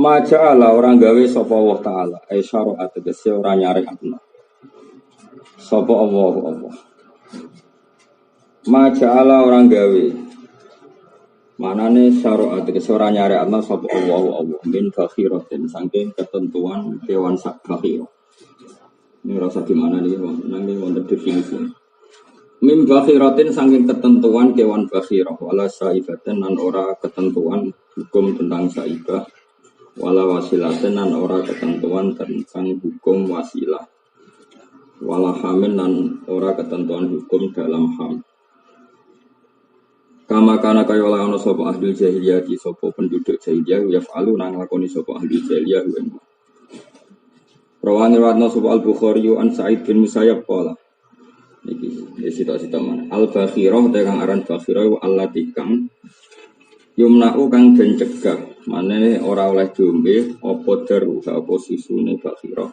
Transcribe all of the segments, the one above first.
Maja'ala orang gawe sapa Allah taala syara'a tegese ora nyarekno sapa Allah. Maja'ala orang gawe manane syara'a tegese ora nyarekno sapa Allah min bakhiratin saking ketentuan kewan sak bakhirah. Ini rasa di mana nih, nanti wonten definisi. Min bakhiratin saking ketentuan kewan bakhirah wala saibatan nan ora ketentuan hukum tentang saibah. Wala wasilaten nan ora ketentuan tentang hukum wasilah. Wala hamin nan ora ketentuan hukum dalam ham. Kama kana kaya ora ana sapa ahli jahiliyah di sapa penduduk jahiliyah yaf'alu nang lakoni sapa ahli jahiliyah wen. Rawani wadna sapa Al-Bukhari an Sa'id bin Musayyab qala. Iki sita-sita mana? Al-Bakhirah kang aran Bakhirah allati kang yumna'u kang den cegah manene ora oleh diombe apa daru apa susune Bakhirah.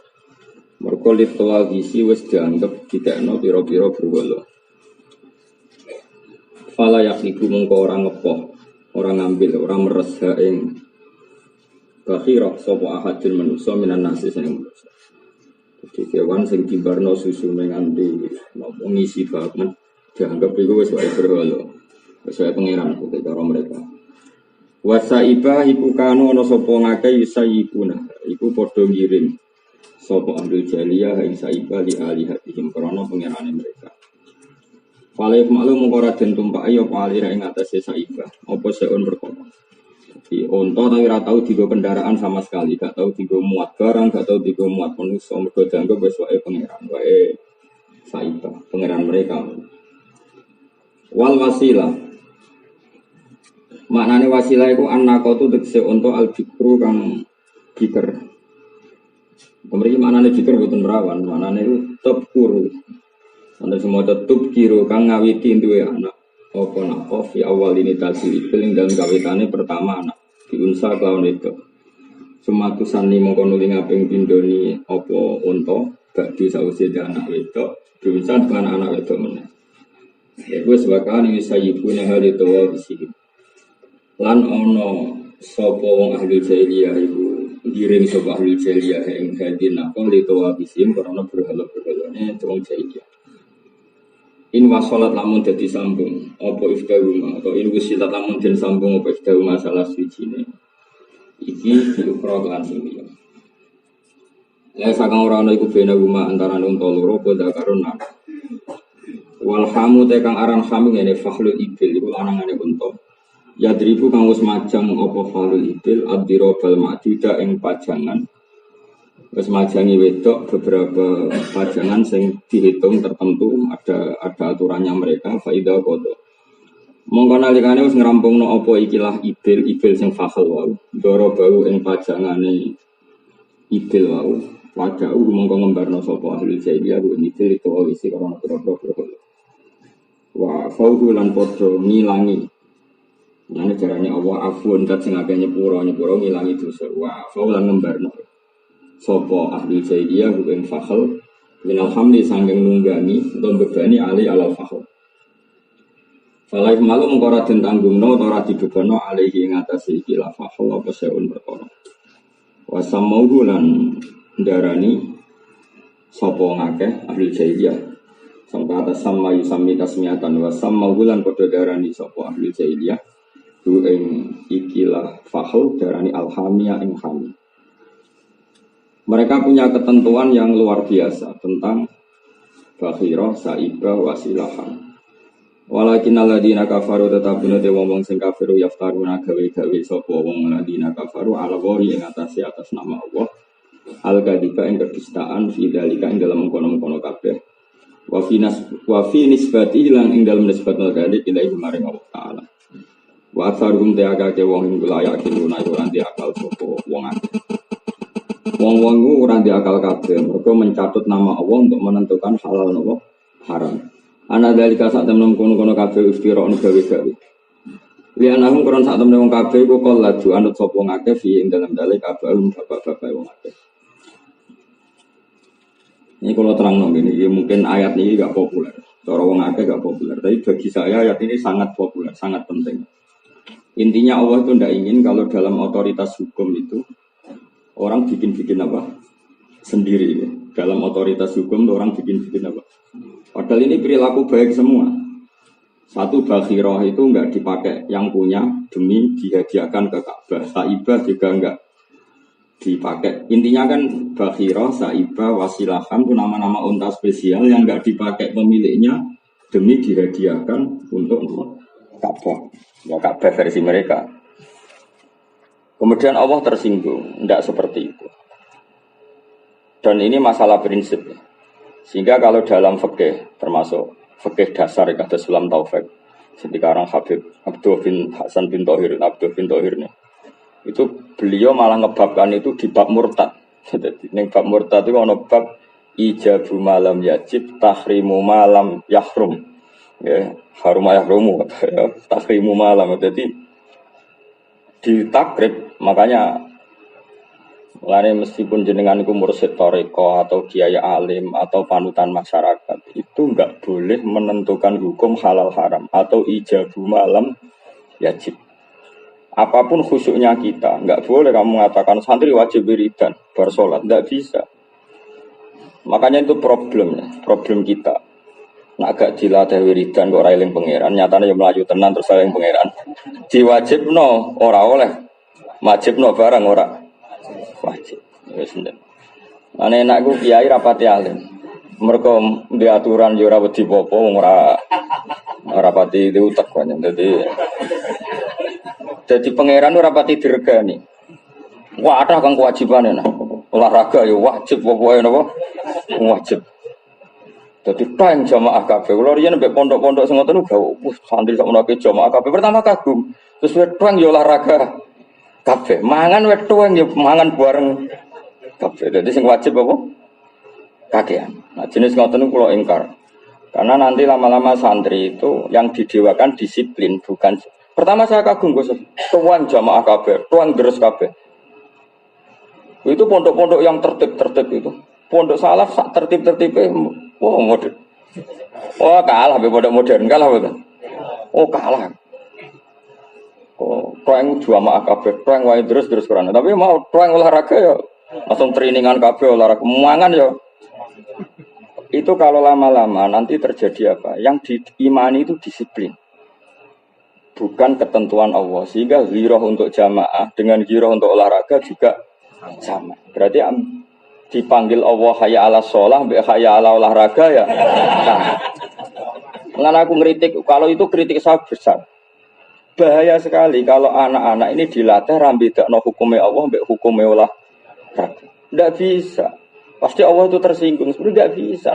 Mergo litwa gisi wis dianggep didekno pira-pira berwala. Fala yaqibu mongko ora ngepoh, ora ngambil, ora meresha ing Bakhirah sapa ahadun manusa minan nasi sing manusa. Jadi kewan sing timbarno susune nganti napa ngisi banget dianggep iku wis wae berwala. Wis wae pangeran kok cara mereka. Wasaiba iku kanu ana sapa ngake yusayibuna iku padha ngiring sapa ahli jaliyah ing saiba li alihatihim krana pangerane mereka. Falaik maklum mung ora den tumpaki apa alira ing atase saiba apa seun perkara. Di onto tapi ora tau digo kendaraan sama sekali, gak tau digo muat barang, gak tau digo muat manusia, mergo dianggep wis wae pangeran, wae saiba, pangeran mereka. Wal wasilah maknane wasilah iku annaqatu tegese unta al-bikru kang biker. Mriki maknane biker boten merawan, maknane iku tepkuru. Ana semua tetep kiro kang ngawiti duwe anak. Apa napa fi awal ini tasili ing dalem kawitane pertama anak diunsa kelawan itu. Sumatusan ni mongko nuli ngaping pindoni apa unta badhe sawise anak wedok diunsa dengan anak wedok meneh. Ya wis bakal sayibune hari tuwa isi. Lan ana sapa wong ahli jahiliyah iku ngiring sapa ahli jahiliyah ing hadina kang lituwa bisim karena berhala-berhalane wong jahiliyah. In wasolat lamun dadi sambung apa ifdahuma atau in wisilat lamun den sambung apa ifdahuma salah suwijine iki diukra lan ini. La sakang ora ana iku bena huma antarané unta loro padha karo nak. Wal hamu te kang aran hamu ngene fakhlul ibil iku lanangane unta. Ya dribu kang wis majang apa fakhlul ibil addirabal ma'duda ing pajangan. Wis majangi wedok beberapa pajangan sing dihitung tertentu ada aturannya mereka faida qada. Mongko nalikane wis ngrampungno apa ikilah ibil sing fakhal wae. Ndoro bau ing pajangane ibil wae. Wadau mongko ngembarno sapa ahli jahiliyah ibil itu isi karena pira-pira. Wa faudu lan padha ngilangi. Nane carane Allah afun kat sing akeh nyepuro ngilangi dosa. Wa faulan ngembarno sopo ahli jahiliyah ing fakhal minal hamli sangking nunggani atau bebani ali alal fakhal. Falai malu mengkora den tanggungno ora dibebano alihi ing atase iki la fakhal apa seun perkara. Wasamauhu lan ndarani sopo ngakeh ahli jahiliyah sampai atas sama yusami tasmiatan wasamauhu lan padha darani sopo ahli jahiliyah ing ikilah fakhal darani alhamiyah ing hami. Mereka punya ketentuan yang luar biasa tentang bakhirah, saibah, wasilahan. Walakin alladziina kafaru tetapune te wong sing kafir yaftaruna gawe-gawe sapa wong alladziina kafaru ala wari ing atas nama Allah. Al-kadiba ing kedustaan fi dalika ing dalam kono-kono kabeh. Wa fi nisbati lan ing dalam nisbat dalika ilahi maring Allah taala. Wa atharum te agake wong ing wilayah kinuna ora akal sapa wong akeh. Wong-wong ora diakal kabeh, mergo mencatut nama Allah untuk menentukan halal napa haram. Ana dalika sak temen kono-kono kabeh istira gawe-gawe. Lianahum kron sak temen wong kabeh iku laju anut sapa ngakeh fi ing dalam dalek abahum bapak-bapak wong akeh. Ini kalau terang ngene iki mungkin ayat ini gak populer. Cara wong akeh gak populer, tapi bagi saya ayat ini sangat populer, sangat penting. Intinya Allah itu tidak ingin kalau dalam otoritas hukum itu orang bikin-bikin apa sendiri ya. Dalam otoritas hukum orang bikin-bikin apa. Padahal ini perilaku baik semua. Satu bakhirah itu enggak dipakai yang punya demi dihadiahkan ke Ka'bah. Saibah juga enggak dipakai. Intinya kan bakhirah, saibah, wasilahan itu nama-nama unta spesial yang enggak dipakai pemiliknya demi dihadiahkan untuk Ka'bah. Ya Ka'bah versi mereka. Kemudian Allah tersinggung, tidak seperti itu. Dan ini masalah prinsip. Sehingga kalau dalam fikih, termasuk fikih dasar kata Sulam Taufik, sekarang Habib Abdul bin Hasan bin Thohir, nih, itu beliau malah ngebabkan itu di bab murtad. Jadi ini bab murtad itu ada bab ijabu malam yajib, tahrimu malam yahrum, ya harum yahrumu, tahrimu malam. Jadi di takrib makanya mulane meskipun jenengan iku mursyid toriko atau kiai alim atau panutan masyarakat itu enggak boleh menentukan hukum halal haram atau ijabu malam yajib. Apapun khusyuknya kita, enggak boleh kamu mengatakan santri wajib wiridan bersolat, enggak bisa. Makanya itu problem kita. Nak gak dilatih wiridan kok ora eling pangeran, nyatane yo mlayu tenan terus eling pangeran. Diwajibno ora oleh, wajibno barang ora wajib. Wis ndek. Ane enak ku kiai rapati alim. Mergo di aturan yo ora wedi apa wong ora rapati diutek kan. Dadi pangeran ora rapati diregani. Wah, ada kang kewajibane nah. Olahraga yo wajib pokoke napa? Wajib. Jadi tang jamaah kabeh. Kalau riyen mbek pondok-pondok sing ngoten uga santri sak menawa jamaah kabeh. Pertama kagum. Terus wis tang yo olahraga kabeh. Mangan wis tang yo mangan bareng kabeh. Jadi sing wajib apa? Kakean. Nah, jenis ngoten kula ingkar. Karena nanti lama-lama santri itu yang didewakan disiplin bukan. Pertama saya kagum Gus. Tuan jamaah kabeh, tuan deres kabeh. Itu pondok-pondok yang tertib itu. Pondok salaf sak tertib-tertibe. Oh modern. Oh kalah be pondok modern kalah betul. Oh kalah. Oh tuang jamaah kabeh, tuang wae terus Quran. Tapi mau tuang olahraga ya langsung trainingan kabeh olahraga mangan ya. Itu kalau lama-lama nanti terjadi apa? Yang diimani itu disiplin. Bukan ketentuan Allah. Sehingga ghirah untuk jamaah dengan ghirah untuk olahraga juga sama. Berarti dipanggil Allah hayya ala sholah, hayya ala olahraga ya sama. Mengenai aku ngeritik, kalau itu kritik saya besar. Bahaya sekali kalau anak-anak ini dilatih rambidakno hukumnya Allah mbek hukumnya olahraga. Tidak bisa. Pasti Allah itu tersinggung. Sebenarnya tidak bisa.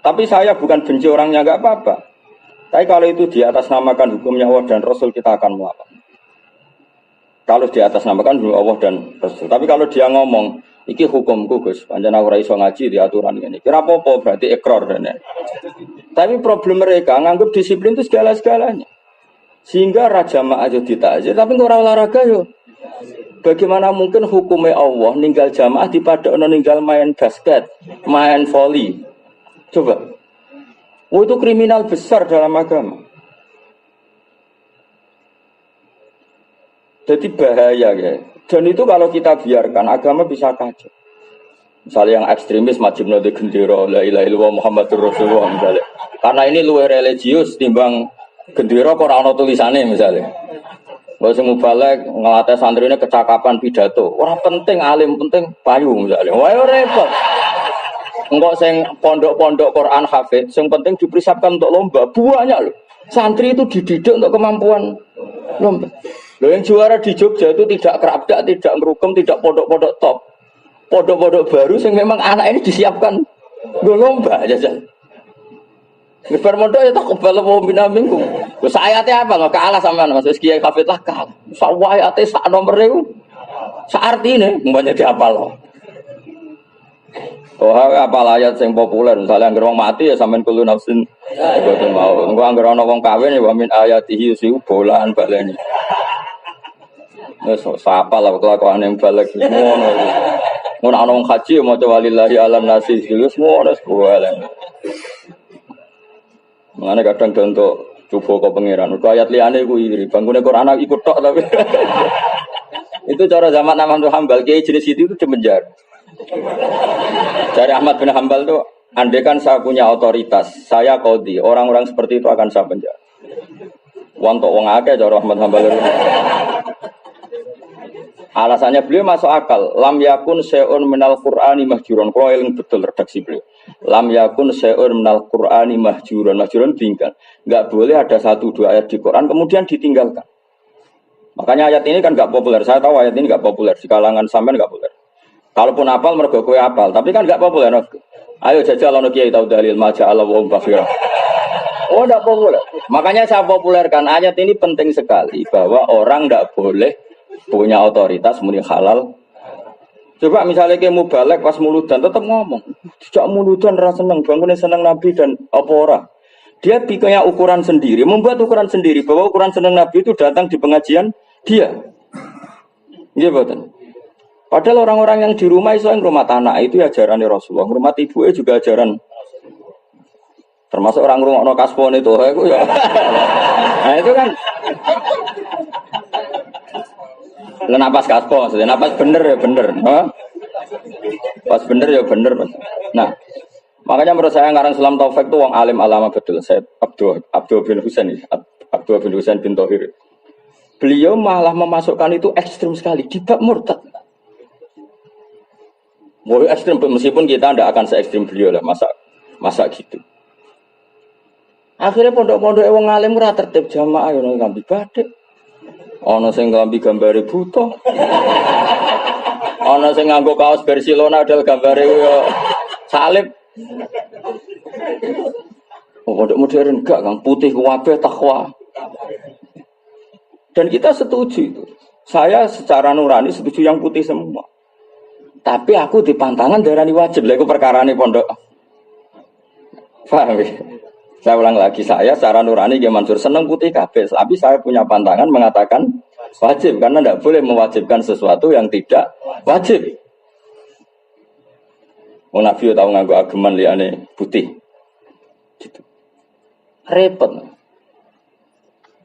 Tapi saya bukan benci orangnya, nggak apa-apa. Tapi kalau itu di atas namakan hukumnya Allah dan Rasul, kita akan melawan. Kalau di atas namakan hukum Allah dan Rasul. Tapi kalau dia ngomong, iki hukumku Gus, pancen aku ora iso ngaji di aturan ini. Kira apa-apa berarti ikrar dan. Tapi problem mereka nganggap disiplin itu segala-segalanya. Sehingga raja ma'ajo ditajir, tapi ora olahraga yo. Bagaimana mungkin hukumnya Allah ninggal jamaah dipadakno ninggal main basket, main volley. Coba. Oh itu kriminal besar dalam agama. Jadi bahaya ya. Dan itu kalau kita biarkan agama bisa kacau. Misalnya yang ekstremis majibno di gendera la ilaha illallah Muhammadur Rasulullah misalnya. Karena ini luwih religius timbang gendera kok ora ana tulisane misalnya. Wong sing mubalek ngelatih santrine kecakapan pidato. Ora penting alim, penting payu misalnya. Wae repot. Engko sing pondok-pondok Quran hafid, sing penting dipersiapkan untuk lomba. Banyak loh. Santri itu dididik untuk kemampuan lomba. Loh yang juara di Jogja itu tidak kerabdak, tidak merukem, tidak pondok-pondok top. Pondok-pondok baru yang memang anak ini disiapkan gue lomba aja. Ngebar mondok ya tak kebal apa minamingku. Terus ayatnya apa? Nggak kalah sama Mas Kiai Hafid lah kalah. Sawah ayatnya sak nomor itu. Seartinya banyak diapal loh. Oh, apal ayat yang populer misalnya anggere wong mati ya sampean kulo nafsin boten mau. Engko anggere ana wong kawin ya min ayatihi yusiu bolan baleni. Wes sapa lah kelakuan yang balik ngono. Ngono ana wong haji maca walillahi alam nasi wis ngono sekolah. Mengane kadang untuk coba ke pangeran. Mergo ayat liyane ku iri. Bangkune Quran ikut tok tapi. Itu cara zaman Ahmad bin Hambal, kiai jenis itu dipenjara. Dari Ahmad bin Hambal tuh, andai kan saya punya otoritas, saya qadhi, orang-orang seperti itu akan saya penjara. Wontok wong akeh cara Ahmad bin Hambal. Alasannya beliau masuk akal. Lam yakun syai'un minal Qur'ani mahjuron. Kalau yang betul redaksi beliau. Lam yakun syai'un minal Qur'ani mahjuron. Mahjuron tinggal. Enggak boleh ada 1-2 ayat di Quran kemudian ditinggalkan. Makanya ayat ini kan enggak populer. Saya tahu ayat ini enggak populer di kalangan sampean enggak populer. Kalaupun apal mergo kowe apal, tapi kan enggak populer. Ayo jajal ono kiai tahu dalil maja Allah wa basira. Oh enggak populer. Makanya saya populerkan ayat ini penting sekali bahwa orang enggak boleh punya otoritas muni halal. Coba misalnya kayak mubalek pas muludan tetap ngomong, tidak muludan rasa seneng, bangunnya seneng Nabi dan apa ora. Dia bikinnya ukuran sendiri, membuat ukuran sendiri bahwa ukuran seneng Nabi itu datang di pengajian dia. Iya betul. Padahal orang-orang yang di rumah itu yang rumah tanah itu ajaran Rasulullah, rumah ibu juga ajaran. Termasuk orang rumah kaspon itu, ya. Nah itu kan. Napas kaspon, napas bener ya bener, pas bener ya bener. Nah, makanya menurut saya ngarang Sulam Taufik itu wong alim alama betul. Saya Abdul bin Husain bin Thohir. Beliau malah memasukkan itu ekstrim sekali di bab murtad. Mau ekstrim meskipun kita tidak akan se ekstrim beliau lah masa gitu. Akhirnya pondok-pondok wong alim ora tertib jamaah yo ngambil batik. Ana sing nggambi gambare buta. Ana sing nganggo kaos Barcelona adal gambare yo salib. Oh, pondok modern enggak Kang, putih kabeh takwa. Dan kita setuju itu. Saya secara nurani setuju yang putih semua. Tapi aku di pantangan darani wajib. Lha iku perkarane pondok. Paham ya? Saya ulang lagi, saya secara nurani Kiai Mansur senang putih kabeh, tapi saya punya pantangan mengatakan wajib karena tidak boleh mewajibkan sesuatu yang tidak wajib. Wong Nabi tahu nganggo ageman liyane putih. Gitu. Repot.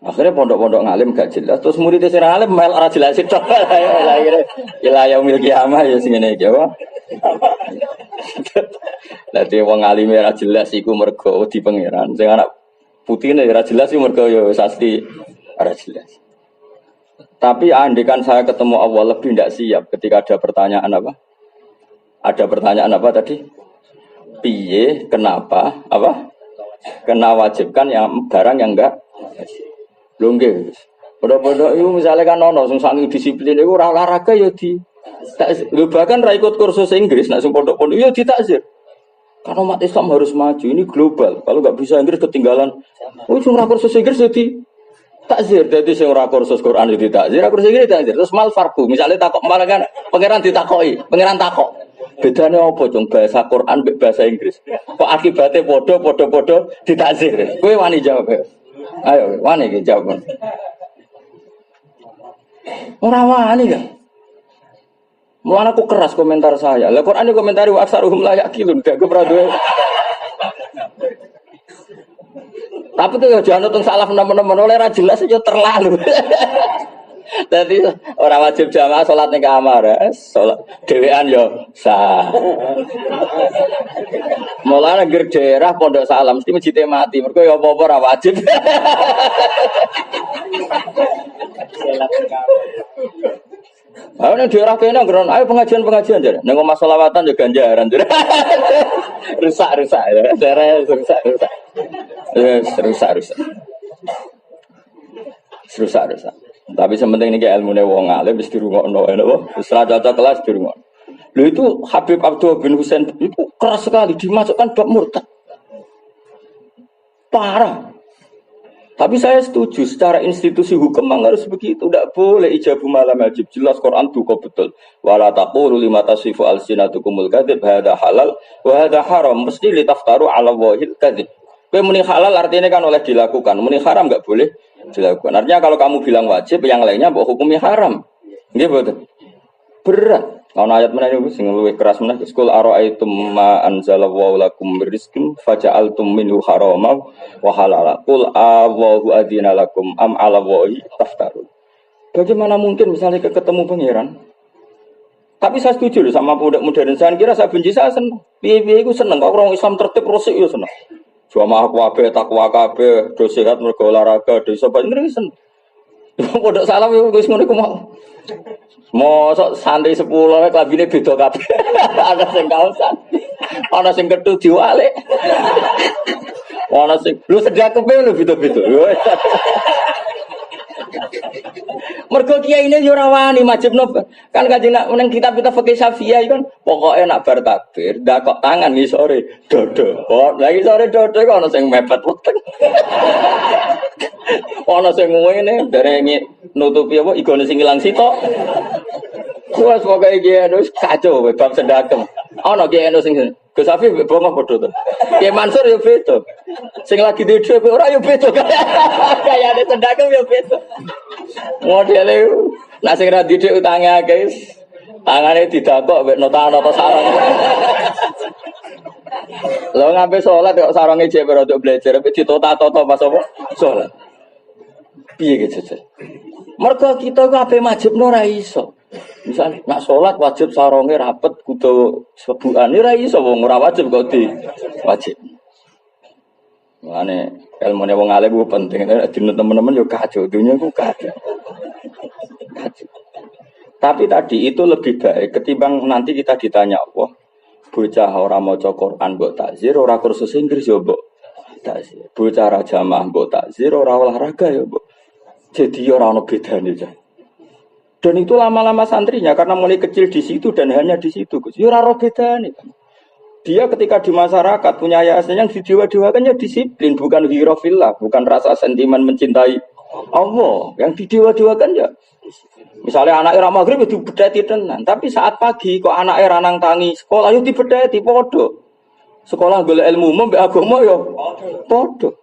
Akhirnya pondok-pondok ngalim gak jelas, terus murid sing ngalim mel ora jelas tok. Akhirnya ila yaumil qiyamah ya sing ngene iki apa? Dadi wong alim ora jelas iku mergo di pangeran. Sing anak putihne ora jelas iku mergo ya sasti ora jelas. Tapi andekan saya ketemu Allah lebih tidak siap ketika ada pertanyaan apa? Ada pertanyaan apa tadi? Piye, kenapa, apa? Kena wajibkan yang barang yang enggak lho nggih. Pondok-pondok itu misalnya kan ono sing saking disiplin iku ora olahraga ya di lho bahkan ra ikut kursus Inggris nek sing pondok-pondok ya ditakzir. Karena umat Islam harus maju, ini global. Kalau nggak bisa Inggris ketinggalan. Oh, sing ora kursus Inggris jadi takzir. Jadi sing ora kursus Quran jadi takzir, kursus Inggris takzir. Terus mal farku, misalnya takok malah kan pangeran ditakoki, pangeran takok. Bedane apa cung bahasa Quran mbek bahasa Inggris? Kok akibatnya podo ditakzir. Kowe wani jawab. Ayo, wani iki jawab. Ora wani kan. Mulane aku keras komentar saya. Lah Quran komentari wa aksaruhum la yaqilun. Gak kepraduwe. Tapi tuh jangan nonton salah teman-teman oleh ra jelas aja terlalu. Dadi ora wajib jamaah salat ning kamar, salat dhewean yo sah. Mulane ger daerah Pondok Salam mesti masjid mati. Mergo yo apa-apa ora wajib. Ayo nek daerah kene ngron, ayo pengajian jare. Ning omah selawatan yo ganjaran jare. Rusak ya. Daerah rusak. Rusak. Tapi sementing niki ilmune wong alim wis dirungokno napa? Wis ra cocok kelas dirungokno. Lho itu Habib Abdul bin Husain itu keras sekali dimasukkan bab murtad. Parah. Tapi saya setuju secara institusi hukum memang harus begitu. Tidak boleh ijabu malam wajib. Jelas Quran duka betul. Wala taqulu lima tasifu alsinatukumul kadzib hadza halal wa hadza haram. Mesti litaftaru ala wahil kadzib. Kowe muni halal artinya kan oleh dilakukan. Muni haram enggak boleh dilakukan. Artinya kalau kamu bilang wajib, yang lainnya mbok hukumnya haram. Nggih betul. Berat. Ana ayat meneh sing luwih keras meneh Qul ara'aitum ma anzalallahu lakum rizqan faja'altum minhu harama wa halala. Qul Allahu adzina lakum am 'ala Allahi taftarun. Bagaimana mungkin misalnya ketemu pangeran? Tapi saya setuju loh sama pemuda modern. Saya kira saya benci, saya senang. Piye-piye itu senang. Kalau orang Islam tertib rosik ya senang. Cuma aku abe takwa kabe, do sehat mergo olahraga, do sobat ini senang. Pondok salam yo wis ngono iku mau. Mosok santri 10 klambine beda kabeh. Ana sing kaosan. Ana sing kethu diwalik. Ana sing lu sedakepe lho beda-beda. Mergo kiyaine yo ora wani majibno kan kanjeng nak ning kitab-kitab fikih Syafi'iyah iku kan pokoke nak bar takbir ndak kok tangan ngisore dodo. Oh, lagi sore dodo iku ana sing mepet weteng. Ana sing ngene derenge nutupi apa igone sing ilang sitok. Kuwi pokoke iki wis kacau bab sedakem. Ana ki eno sing Gus Safi bongok padha to. Ki Mansur yo beda. Sing lagi dhewe ora yo beda. Kayane sedakem yo beda. Modele nek sing ra didik utange akeh tangane didakok mek nota-nota sarung. Lha ngampe salat kok sarunge jek rodok belajar mek ditota-tota pas apa? Salat. Piye gitu jajal. Mergo kita ku ape majibno ra iso. Misale nak salat wajib sarunge rapet kudu sebukane ra iso wong ora wajib kok di wajib. Mane ilmune wong alim ku penting. Dene teman-teman yo kacau dunya ku kacau. Tapi tadi itu lebih baik ketimbang nanti kita ditanya Allah, bocah ora maca Quran mbok takzir, ora kursus Inggris yo mbok takzir. Bocah ra jamaah mbok takzir, ora olahraga yo mbok. Jadi ora ono bedane aja. Dan itu lama-lama santrinya karena mulai kecil di situ dan hanya di situ, Gus. Yo ora ro bedane. Dia ketika di masyarakat punya yayasan yang didewa-dewakannya disiplin, bukan hirofillah, bukan rasa sentimen mencintai Allah. Yang didewa-dewakan ya misalnya anak era maghrib itu dibedati tenan, tapi saat pagi kok anak era nang tangi sekolah yo dibedati podo. Sekolah golek ilmu mbek agama yo podo.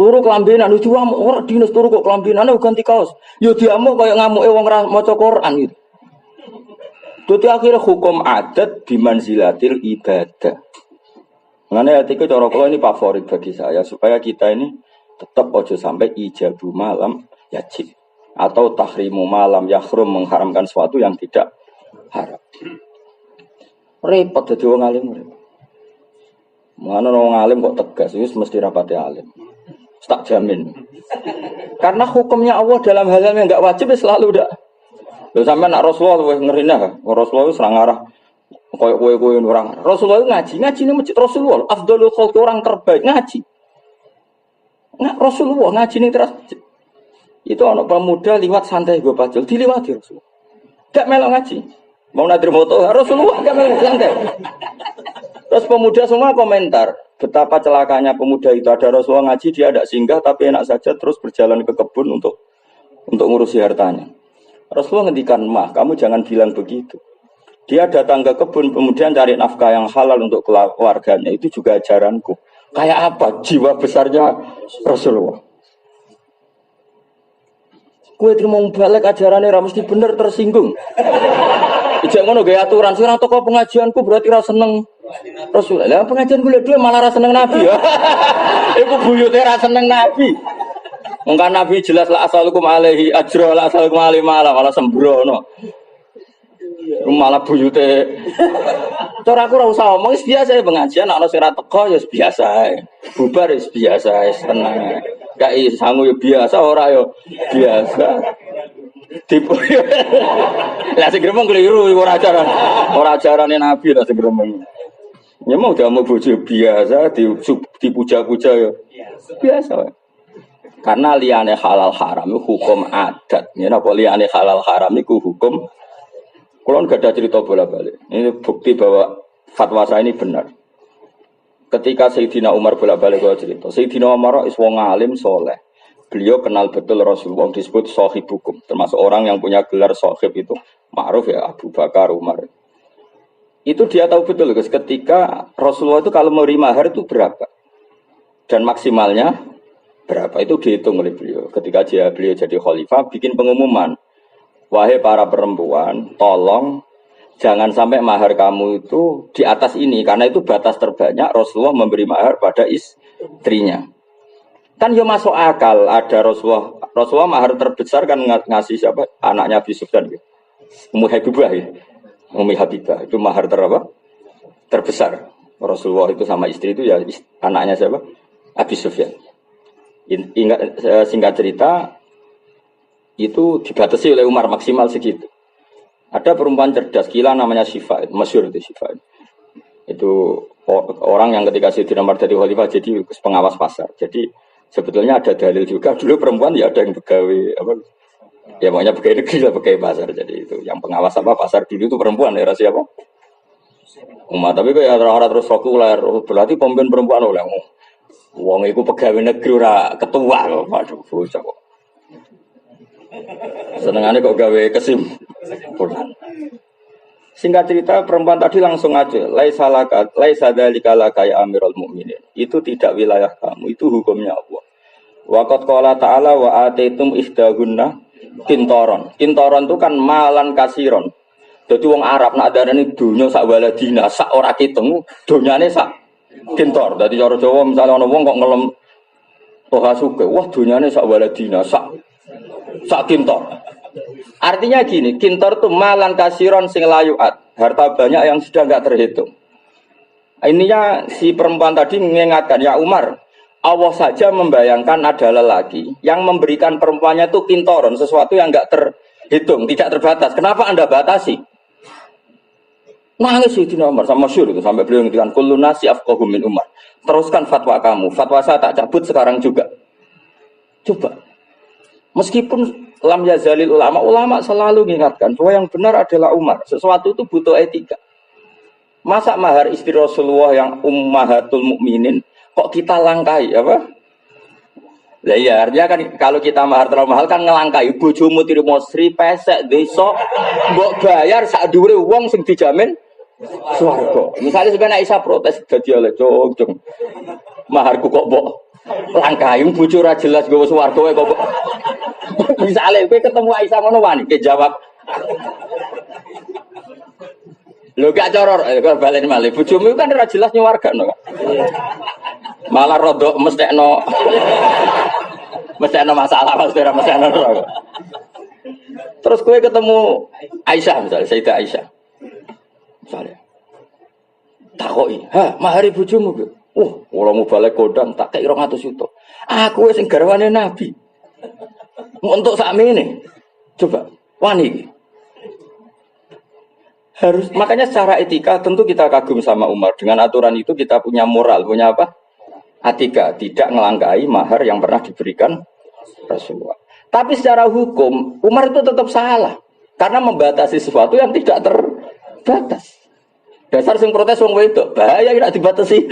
Turu kelambinan lucu ora dinas turu kok kelambinane ganti kaos. Yo diamuk kaya ngamuke wong ora maca Quran gitu. Dadi akhirnya hukum adat bimanzilatil ibadah. Mengenai atiku cara kula ini favorit bagi saya supaya kita ini tetap ojo sampai ijabu malam yajib atau tahrimu malam yahrum mengharamkan sesuatu yang tidak haram. Repot dadi wong alim. Mana wong alim kok tegas wis mesti rapati alim. Tak jamin. Karena hukumnya Allah dalam hal yang enggak wajib selalu ndak. Lho sampean nak Rasulullah wis ngerinah, Rasulullah wis ora ngarah koyo-koyo orang. Rasulullah ngaji ning masjid Rasulullah, afdhalul khalqi orang terbaik ngaji. Nah, Rasulullah ngaji ning terus itu anak pemuda liwat santai gue pacul, diliwati Rasulullah. Gak melok ngaji. Mau nadir moto Rasulullah gak melok santai. Terus pemuda semua komentar, betapa celakanya pemuda itu ada Rasulullah ngaji dia tidak singgah tapi enak saja terus berjalan ke kebun untuk ngurusi hartanya. Rasulullah ngendikan, "Mah, kamu jangan bilang begitu." Dia datang ke kebun kemudian cari nafkah yang halal untuk keluarganya, itu juga ajaranku. Kayak apa jiwa besarnya Rasulullah? Kue terima balik ajarannya ra mesti bener tersinggung. Ijak ngono gaya aturan sing ora teko pengajianku berarti ra seneng Rasulullah. Lah pengajian kula dhewe malah ra seneng Nabi ya. Iku buyute ra seneng Nabi. Mungkin Nabi jelas la asalukum alaihi ajra la asalukum alaihi malah sembrono. Malah buyute. Cara aku ora usah omong biasa pengajian ana sing ra teko ya biasa ae. Bubar ya biasa ae tenang. Gak sangu ya biasa ora ya biasa. Tipe. Lah sing gremeng keliru ora ajarane Nabi lah sing gremeng. Ya mau jamu bojo biasa dipuja-puja ya. Biasa. Karena liyane halal haram itu hukum adat. Ya napa liyane halal haram itu hukum. Kalau nggak ada cerita bolak-balik. Ini bukti bahwa fatwa saya ini benar. Ketika Sayyidina Umar bolak-balik kalau cerita, Sayyidina Umar is wong alim soleh. Beliau kenal betul Rasulullah, disebut sahib hukum. Termasuk orang yang punya gelar sahib itu ma'ruf ya Abu Bakar, Umar. Itu dia tahu betul guys. Ketika Rasulullah itu kalau memberi mahar itu berapa dan maksimalnya berapa itu dihitung oleh beliau. Ketika beliau jadi khalifah, bikin pengumuman. Wahai para perempuan, tolong jangan sampai mahar kamu itu di atas ini. Karena itu batas terbanyak Rasulullah memberi mahar pada istrinya. Kan yo masuk akal ada Rasulullah mahar terbesar kan ngasih siapa? Anaknya Abi Sufyan gitu. Ummu Habibah ya. Ummi Habibah itu mahar terbesar. Rasulullah itu sama istri itu ya anaknya siapa? Abi Sufyan. Ingat singkat cerita itu dibatasi oleh Umar maksimal segitu. Ada perempuan cerdas gila namanya Syifa, masyhur itu Syifa. Itu orang yang ketika Sayyidina Umar jadi khalifah jadi pengawas pasar. Jadi sebetulnya ada dalil juga dulu perempuan ya ada yang pegawai apa ya makanya pegawai negeri lah pegawai pasar. Jadi itu yang pengawas apa pasar dulu itu perempuan ya siapa? Umar tapi kayak orang-orang terus populer berarti pemimpin perempuan oleh wong iku pegawai negeri ora ketua kok. Waduh bocah kok. Senengane kok gawe kesimpulan. Singkat cerita perempuan tadi langsung aja laisa dzalika laka ya amirul mukminin. Itu tidak wilayah kamu, itu hukumnya Allah. Wa qad qala ta'ala wa ataitum ihdahunna kintoron. Kintoron itu kan malan kasiron. Jadi wong Arab nak darani dunya sak waladina, sak ora ketemu, donyane sak kintor. Dadi cara Jawa misalnya ana wong kok ngelem toha suke, wah donyane sak waladina, sak kintor. Artinya gini, kintor itu malan kasiron sing layuat, harta banyak yang sudah enggak terhitung. Ininya si perempuan tadi mengingatkan, ya Umar, Allah saja membayangkan ada lelaki yang memberikan perempuannya itu kintoron, sesuatu yang enggak terhitung, tidak terbatas. Kenapa Anda batasi? Nangis Sayyidina Umar sama masyhur itu sampai beliau ngendikan kullu nasi afqahu min Umar. Teruskan fatwa kamu, fatwa saya tak cabut sekarang juga. Coba. Meskipun lam yazalil ulama selalu mengingatkan bahwa yang benar adalah Umar. Sesuatu itu butuh etika. Masa mahar istri Rasulullah yang ummahatul mukminin kok kita langkai apa? Lah iya artinya kan kalau kita mahar terlalu mahal kan ngelangkai bojomu tirimo sri pesek desa mbok bayar sak dhuwure wong sing dijamin swarga. Misalnya sebenarnya Aisyah protes dadi oleh jong. Maharku kok mbok langkai bojo ora jelas nggawa swarga wae kok. Misalnya kowe ketemu Aisyah ngono wani ke jawab. Lho gak coror kok balen malih. Bojomu kan ora jelas nyuwargano. Malah rodok mestekno masalah mestekno. Terus kowe ketemu Aisyah misalnya Sayyidah Aisyah. Misalnya takoki, "Ha, mahari bojomu, Bu?" Ora mau balik kodang tak kei 200 juta. Aku wis sing garwane Nabi. Untuk sakmene. Coba wani. Harus makanya secara etika tentu kita kagum sama Umar. Dengan aturan itu kita punya moral, punya apa? Etika, tidak ngelangkai mahar yang pernah diberikan Rasulullah. Tapi secara hukum Umar itu tetap salah karena membatasi sesuatu yang tidak terbatas. Dasar sing protes wong wedok, bahaya nek dibatasi.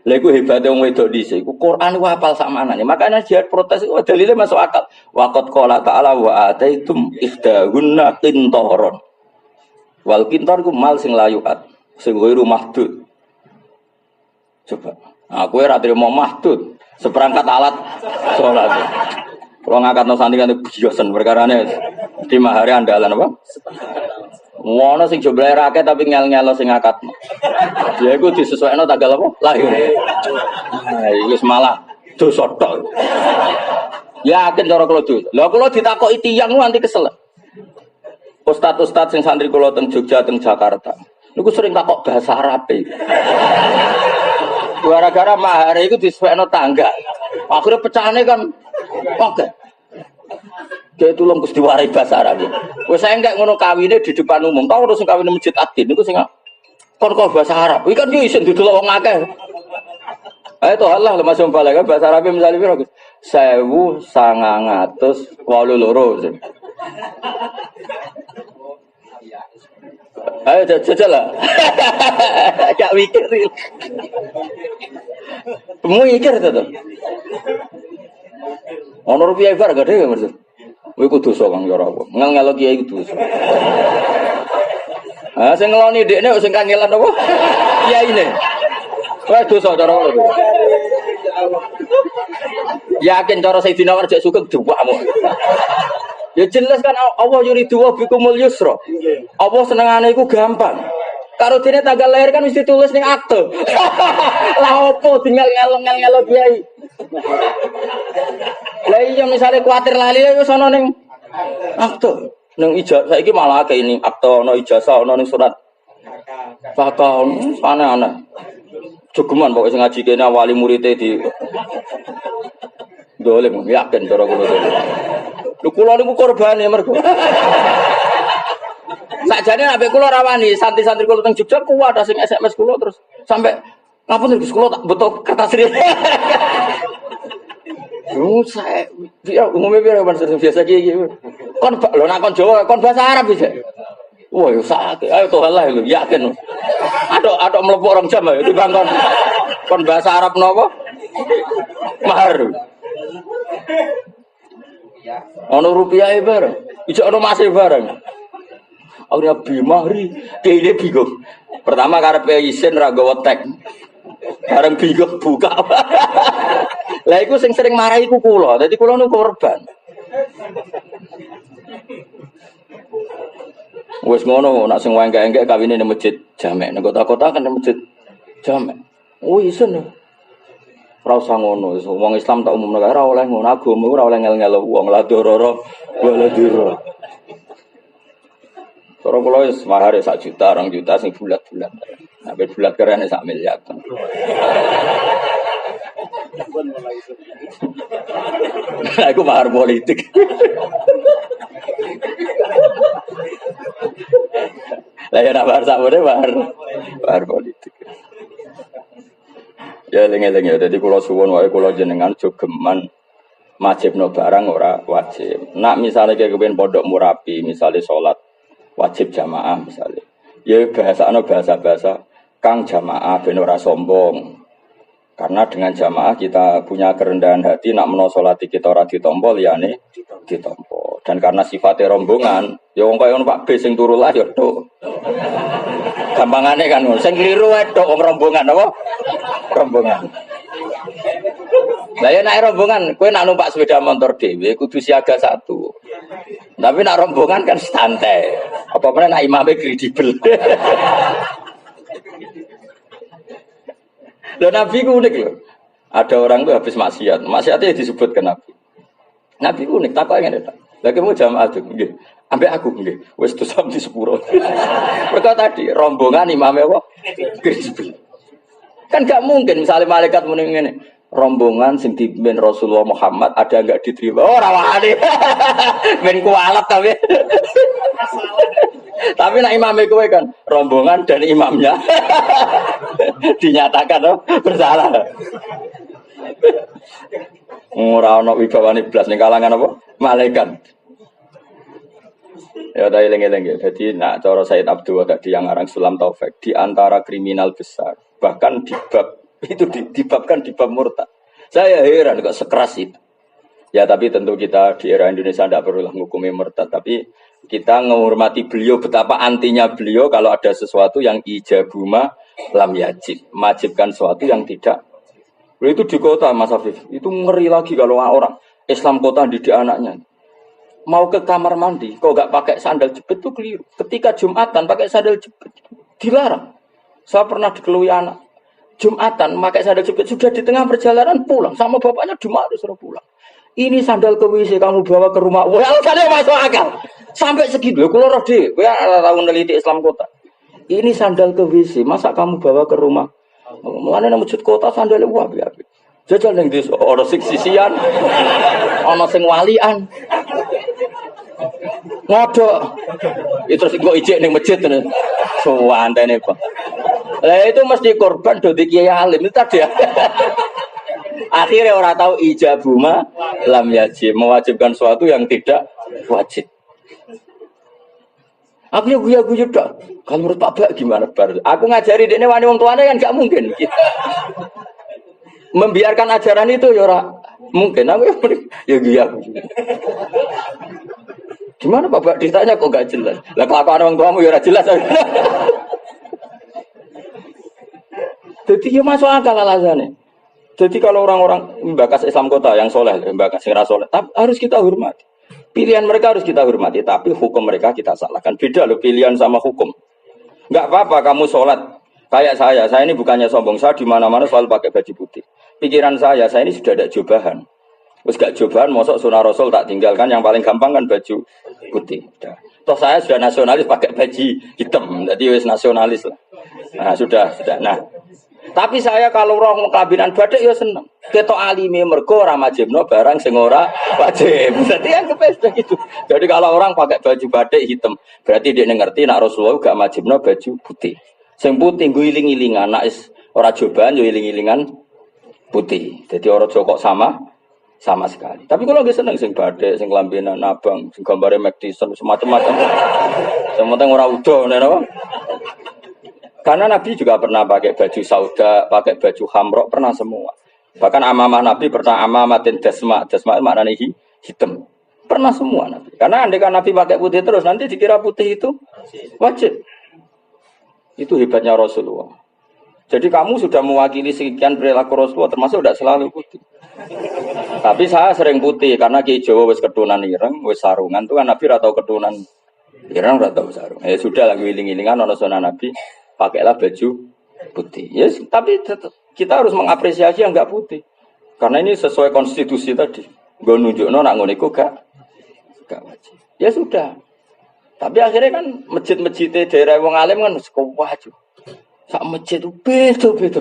Lha iku hebate wong wedok dhisik, iku Quran ku hafal sak manane. Makanya jihad protes itu dalile masuk akal. Waqat qala ta'ala wa ataitum ihdahunna qintaron. Wal qintar ku mal sing layuat, sing ghairu mahdud. Coba. Aku ora trimo mahdud, seperangkat alat salat. Kalau ngangkatno santri kan biyosen perkarane di mahari andalan apa? Wono sing jumlahe rakyat tapi ngel-ngelo sing ngakatno. Ya iku disesuaikno tanggal apa? Lahir. Nah, iki wis malah dosa tok. Yakin cara kula dosa. Lha kula ditakoki tiyang nganti kesel. Ustaz-ustaz sing santri kula teng Jogja teng Jakarta. Niku sering takok bahasa Arab e. Gara-gara mahar iku disesuaikno tanggal. Akhirnya pecahane kan oke. Dia tulung Gusti warai bahasa Arab. Wes saya enggak ngono kawine di depan umum. Tahu terus kawine Masjid Adin niku sing kon bahasa Arab. Iki kan yo isin didelok wong akeh. Ayo to Allah lemas balik kan bahasa Arab misale piro Gus? 1982. Ayo jajal lah. Gak mikir. Mau mikir to. Ono rupiah ibar gede ya maksud. Kowe kudu dosa Kang ya ora apa. Ngel-ngelo kiai kudu dosa. Ah sing ngeloni dekne sing kangelan apa? Kiyaine. Kowe dosa cara ngono. Yakin cara Sayyidina Umar jek sugeng diwakmu. Ya jelas kan Allah yuridu wa bikumul yusra. Allah senengane iku gampang. Karo dene tanggal lahir kan mesti tulis ning akte. Lah opo tinggal ngelong-ngelong kiai. Lah iya misale kuwatir lali wis ana ning akte. Ning ijazah saiki malah akeh ini akte ana ijazah ana ning surat. Bakal aneh-aneh. Jogeman pokoke sing ngaji kene wali muridé di dolim yakin cara kula. Lho kula niku korbane mergo. Sakjane ambek kula rawani santri-santri kula teng Jogja kuwi ada sing SMS kula terus sampai ngapun Gus kula tak betok kertas riyen. Yo saya dia umumnya biasa iki. Kon lho nek kon Jawa kon bahasa Arab bisa. Wah, yo sakit. Ayo to Allah lho, yakin. Adok mlebu orang jam ya timbang kon bahasa Arab napa? Mahar. Ono rupiah bareng. Ijo ono masih bareng. Akhirnya bimahri, kayaknya bingung. Pertama karepe isin ra nggawa tek. Bareng bingung buka. Lah iku sing sering marahi ku kula. Dadi kula nu korban. Wes ngono nak sing wae engke kawine nang masjid jamek. Nang kota-kota kan nang masjid jamek. Oh isen. Ora usah ngono. Wong Islam tak umumna ora oleh ngono. Agama ora oleh ngel-ngel wong la dororo wala diro. Cara kula wis mahar 1 juta, 2 juta sing bulat-bulat. Sampai bulat keren 1 miliar. Aku mahar politik. Lah ya bahar sakmene bahar politik. Ya eling-eling ya dadi kula suwun wae kula jenengan jogeman majibno barang ora wajib. Nak misale kepen pondok murapi, misale salat wajib jamaah misale. Ya bahasane bahasa-bahasa kang jamaah ben ora sombong. Karena dengan jamaah kita punya kerendahan hati nak menawa salat kita ora ditampa liyane ditampa. Dan karena sifatnya rombongan, ya wong kaya ngono Pak B sing turu lah ya tok. Gampangane kan sing kliru wae tok wong rombongan apa? Rombongan. Lah ya nek rombongan, kowe nak numpak sepeda motor dhewe kudu siaga 1. Tapi nak rombongan kan santai. Apa meneh nak imame kredibel. Loh Nabi ku unik loh. Ada orang tuh habis maksiat. Maksiatnya disebutkan Nabi. Nabi ku unik, takok ngene ta. Lah kamu jamaah tuh nggih. Ambek aku nggih. Wis tuh sampe sepuro. Mereka tadi rombongan imame apa? Kredibel. Kan gak mungkin misalnya malaikat muni ngene. Rombongan sing dipimpin Rasulullah Muhammad ada enggak diterima? Oh, ora wani. Men kualat tapi. Tapi nak imame kowe kan rombongan dan imamnya dinyatakan bersalah. Ora ono wibawane blas ning kalangan apa? Malaikat. Ya ta eling-eling ya. Dadi nak cara Said Abdul tadi yang aran Sulam Taufik di antara kriminal besar, bahkan dibabkan di bab murtad. Saya heran kok sekeras itu. Ya tapi tentu kita di era Indonesia tidak perlu menghukumi murtad, tapi kita menghormati beliau betapa antinya beliau kalau ada sesuatu yang ijabuma lam yajib, majibkan sesuatu yang tidak. Itu di kota Mas Afif, itu ngeri lagi kalau orang Islam kota didik anaknya. Mau ke kamar mandi, kok gak pakai sandal jepit itu keliru. Ketika Jumatan pakai sandal jepit dilarang. Saya pernah dikelui anak. Jumatan pakai sandal jepit sudah di tengah perjalanan pulang sama bapaknya Jumat disuruh pulang. Ini sandal ke WC kamu bawa ke rumah. Wah, alasannya masuk akal. Sampai segitu, kalau roh deh, ada tahun neliti Islam kota. Ini sandal ke WC, masa kamu bawa ke rumah? Mana nama masjid kota sandalnya wah biar. Jajal neng dis, orang sisian, orang sing walian, ngodok. Itu terus gue ijek neng masjid nih, suante nih pak. Lah itu mesti korban dodi kiai alim itu tadi ya. Akhirnya orang tahu ijabuma lam yajib, mewajibkan sesuatu yang tidak wajib. Aku ya guyu tok. Kalau menurut Pak Bak gimana bar? Aku ngajari dekne wani wong tuane kan gak mungkin. Membiarkan ajaran itu ya ora mungkin. Aku ya guyu. Gimana Pak Bak ditanya kok gak jelas? Lah kelakuan wong tuamu ya ora jelas. Jadi ya masuk akal alasannya. Jadi kalau orang-orang membakas Islam kota yang soleh, membakas yang soleh, harus kita hormati. Pilihan mereka harus kita hormati, tapi hukum mereka kita salahkan. Beda loh pilihan sama hukum. Enggak apa-apa kamu sholat kayak saya ini bukannya sombong, saya di mana-mana selalu pakai baju putih. Pikiran saya ini sudah ada jobahan. Terus gak cobaan, mosok sunah Rasul tak tinggalkan, yang paling gampang kan baju putih. Toh saya sudah nasionalis pakai baju hitam, jadi wis nasionalis lah. Nah sudah. Nah, tapi saya kalau roh kabinan badai ya seneng. Ketok alime mergo ora majibno barang sing ora wajib. Jadi yang sudah gitu. Jadi kalau orang pakai baju badai hitam, berarti dia ngerti nak Rasulullah gak majibno baju putih. Sing putih nggo iling-ilingan, nak ora cobaan yo iling-ilingan putih. Jadi orang Joko sama sekali. Tapi kalau nggak seneng sing badai, sing lambenan abang, sing gambare McDison, semacam-macam. Sementara orang udah, nih, karena Nabi juga pernah pakai baju sauda, pakai baju hamrok, pernah semua. Bahkan amamah Nabi pernah amamatin dasma maknanya hitam. Pernah semua Nabi. Karena andai kan Nabi pakai putih terus, nanti dikira putih itu wajib. Itu hebatnya Rasulullah. Jadi kamu sudah mewakili sekian perilaku Rasulullah, termasuk tidak selalu putih. Tapi saya sering putih karena Ki Jawa wis keturunan ireng, wis sarungan tuh kan Nabi ora tau keturunan ireng, ora tau sarung. Ya sudah lagi wiling-wilingan ana sunah Nabi, pakailah baju putih. Ya tapi kita harus mengapresiasi yang enggak putih. Karena ini sesuai konstitusi tadi. Nggo nunjukno nak ngono iku gak wajib. Ya sudah. Tapi akhirnya kan masjid-masjid daerah wong alim kan wajib. Sak masjid itu beda-beda.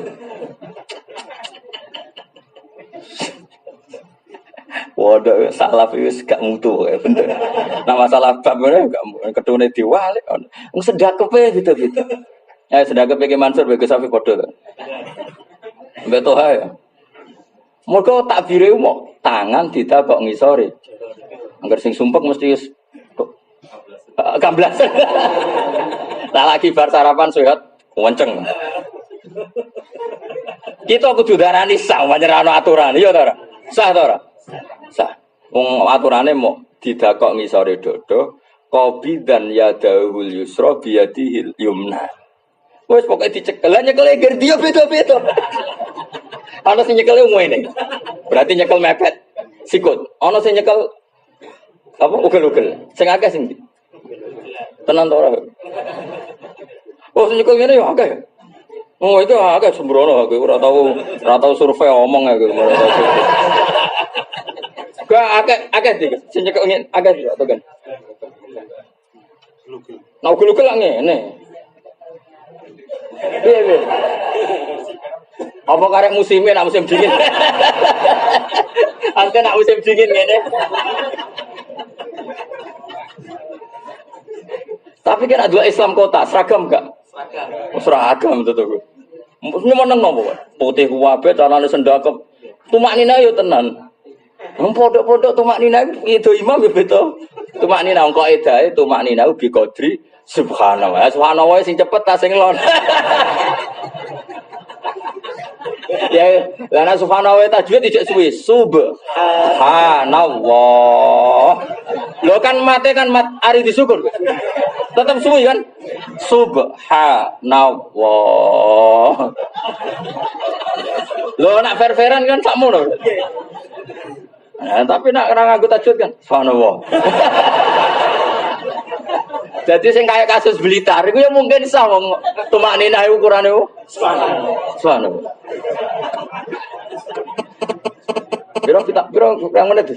Waduh, salaf itu gak mutu ya bener. Nah masalah bab mana gak ketune diwalik. Wong sedakepe gitu-gitu. Ya sedakepe ke Mansur bagi Safi padha to. Mbek toha ya. Mergo takbire mau tangan ditabok ngisore. Angger sing sumpek mesti wis kamblas. Lah lagi bar sarapan sehat kenceng. Kita kudu darani sah panjenengan aturan, iya ta ora? Sah ta ora? Sah. Wong aturane mau didakok ngisore dodo, qabidan yadahul yusra biyadihil yumna. Wes pokoke dicekel, nyekel ger dia beda-beda. Ana sing nyekel ngene. Berarti nyekel mepet sikut. Ana sing nyekel apa ugel-ugel. Sing akeh sing tenan to ora? Oh sing nyekel ngene yo akeh. Oh itu agak sembrono aku ora tau survei omong ya aku. Gak akeh iki. Sing nyekel ngene akeh to kan. Nah ugel-ugel ngene. Piye. Apa karek musimnya nak musim dingin? Ante nak musim dingin ngene. Tapi kan ada Islam kota, seragam gak? Seragam itu tuh. Maksudnya menang nopo, putih kuwabe, carane sendakep. Tumak nina yo tenan. Pondok-pondok tumak nina itu imam ya beto. Tumak nina engko edae tumak nina bi qadri subhanallah. Subhanallah sing cepet ta sing lon. Ya, lana subhanallah tajwid tidak suwi. Subhanallah. Lo kan mate kan mat ari disyukur. Tetap suwi kan? Subhanallah. Lo nak fair-fairan kan sakmono. Nah, tapi nak ora nganggo tajwid kan subhanallah. Jadi sing kaya kasus Blitar iku ya mungkin sah wong tumak ninah ukurane subhanallah. Biro yang mana tuh?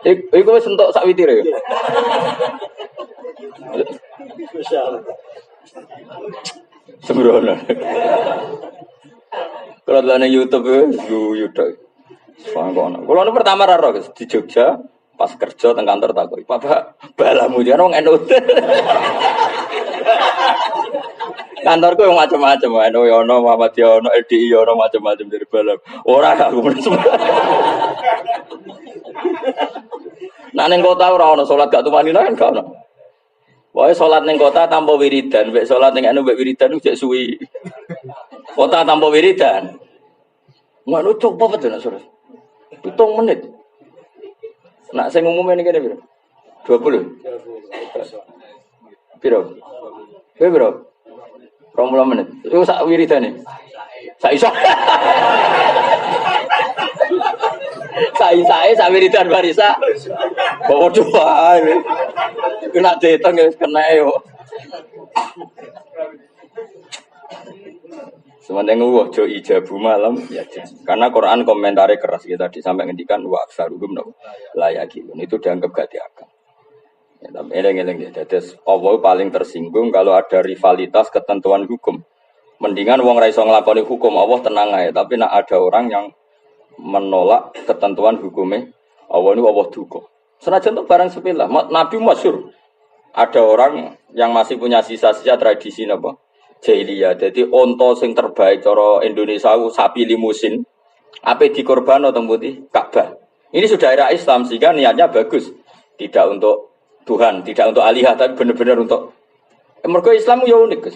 Iku wis entuk sak witire. Sembrono. Kalau dalam YouTube YouTube. Kalau nu pertama raro di Jogja pas kerja teng kantor takoi. Papa balamu jangan wong NU. Kantorku yang macam-macam, NU ono, Muhammadiyah ono, LDI ono macam-macam dari balam. Ora aku men semua. Nah ning kota ora ono salat gak tumanina kan gak ono. Wae salat ning kota tanpa wiridan, mek salat ning NU mek wiridan jek suwi. Kota tanpa wiridan. Ngono coba betul nak surat. 7 menit. Nak sing umume ning kene piro? 20. Piro? Piro? 20 menit. Iku sak wiridane. Sak iso. Sak wiridan barisa. Kok waduh wae. Kena diitung wis kena yo. Sementara jo ijabu malam ya karena Quran komentarnya keras kita tadi sampai ngendikan wa aksaruhum layakilun itu dianggap gak diakal. Ya, tapi eleng-eleng ya. Jadi Allah paling tersinggung kalau ada rivalitas ketentuan hukum. Mendingan wong ra iso nglakoni hukum Allah tenang aja. Tapi nak ada orang yang menolak ketentuan hukumnya Allah ini Allah duka. Senajan untuk barang sepele. Nabi masyhur. Ada orang yang masih punya sisa-sisa tradisi apa? Jahiliyah. Jadi onto sing terbaik cara Indonesia sapi limusin. Apa dikorban atau putih Ka'bah. Ini sudah era Islam sehingga niatnya bagus. Tidak untuk Tuhan, tidak untuk alihah, tapi benar-benar untuk mergo Islam ya unik.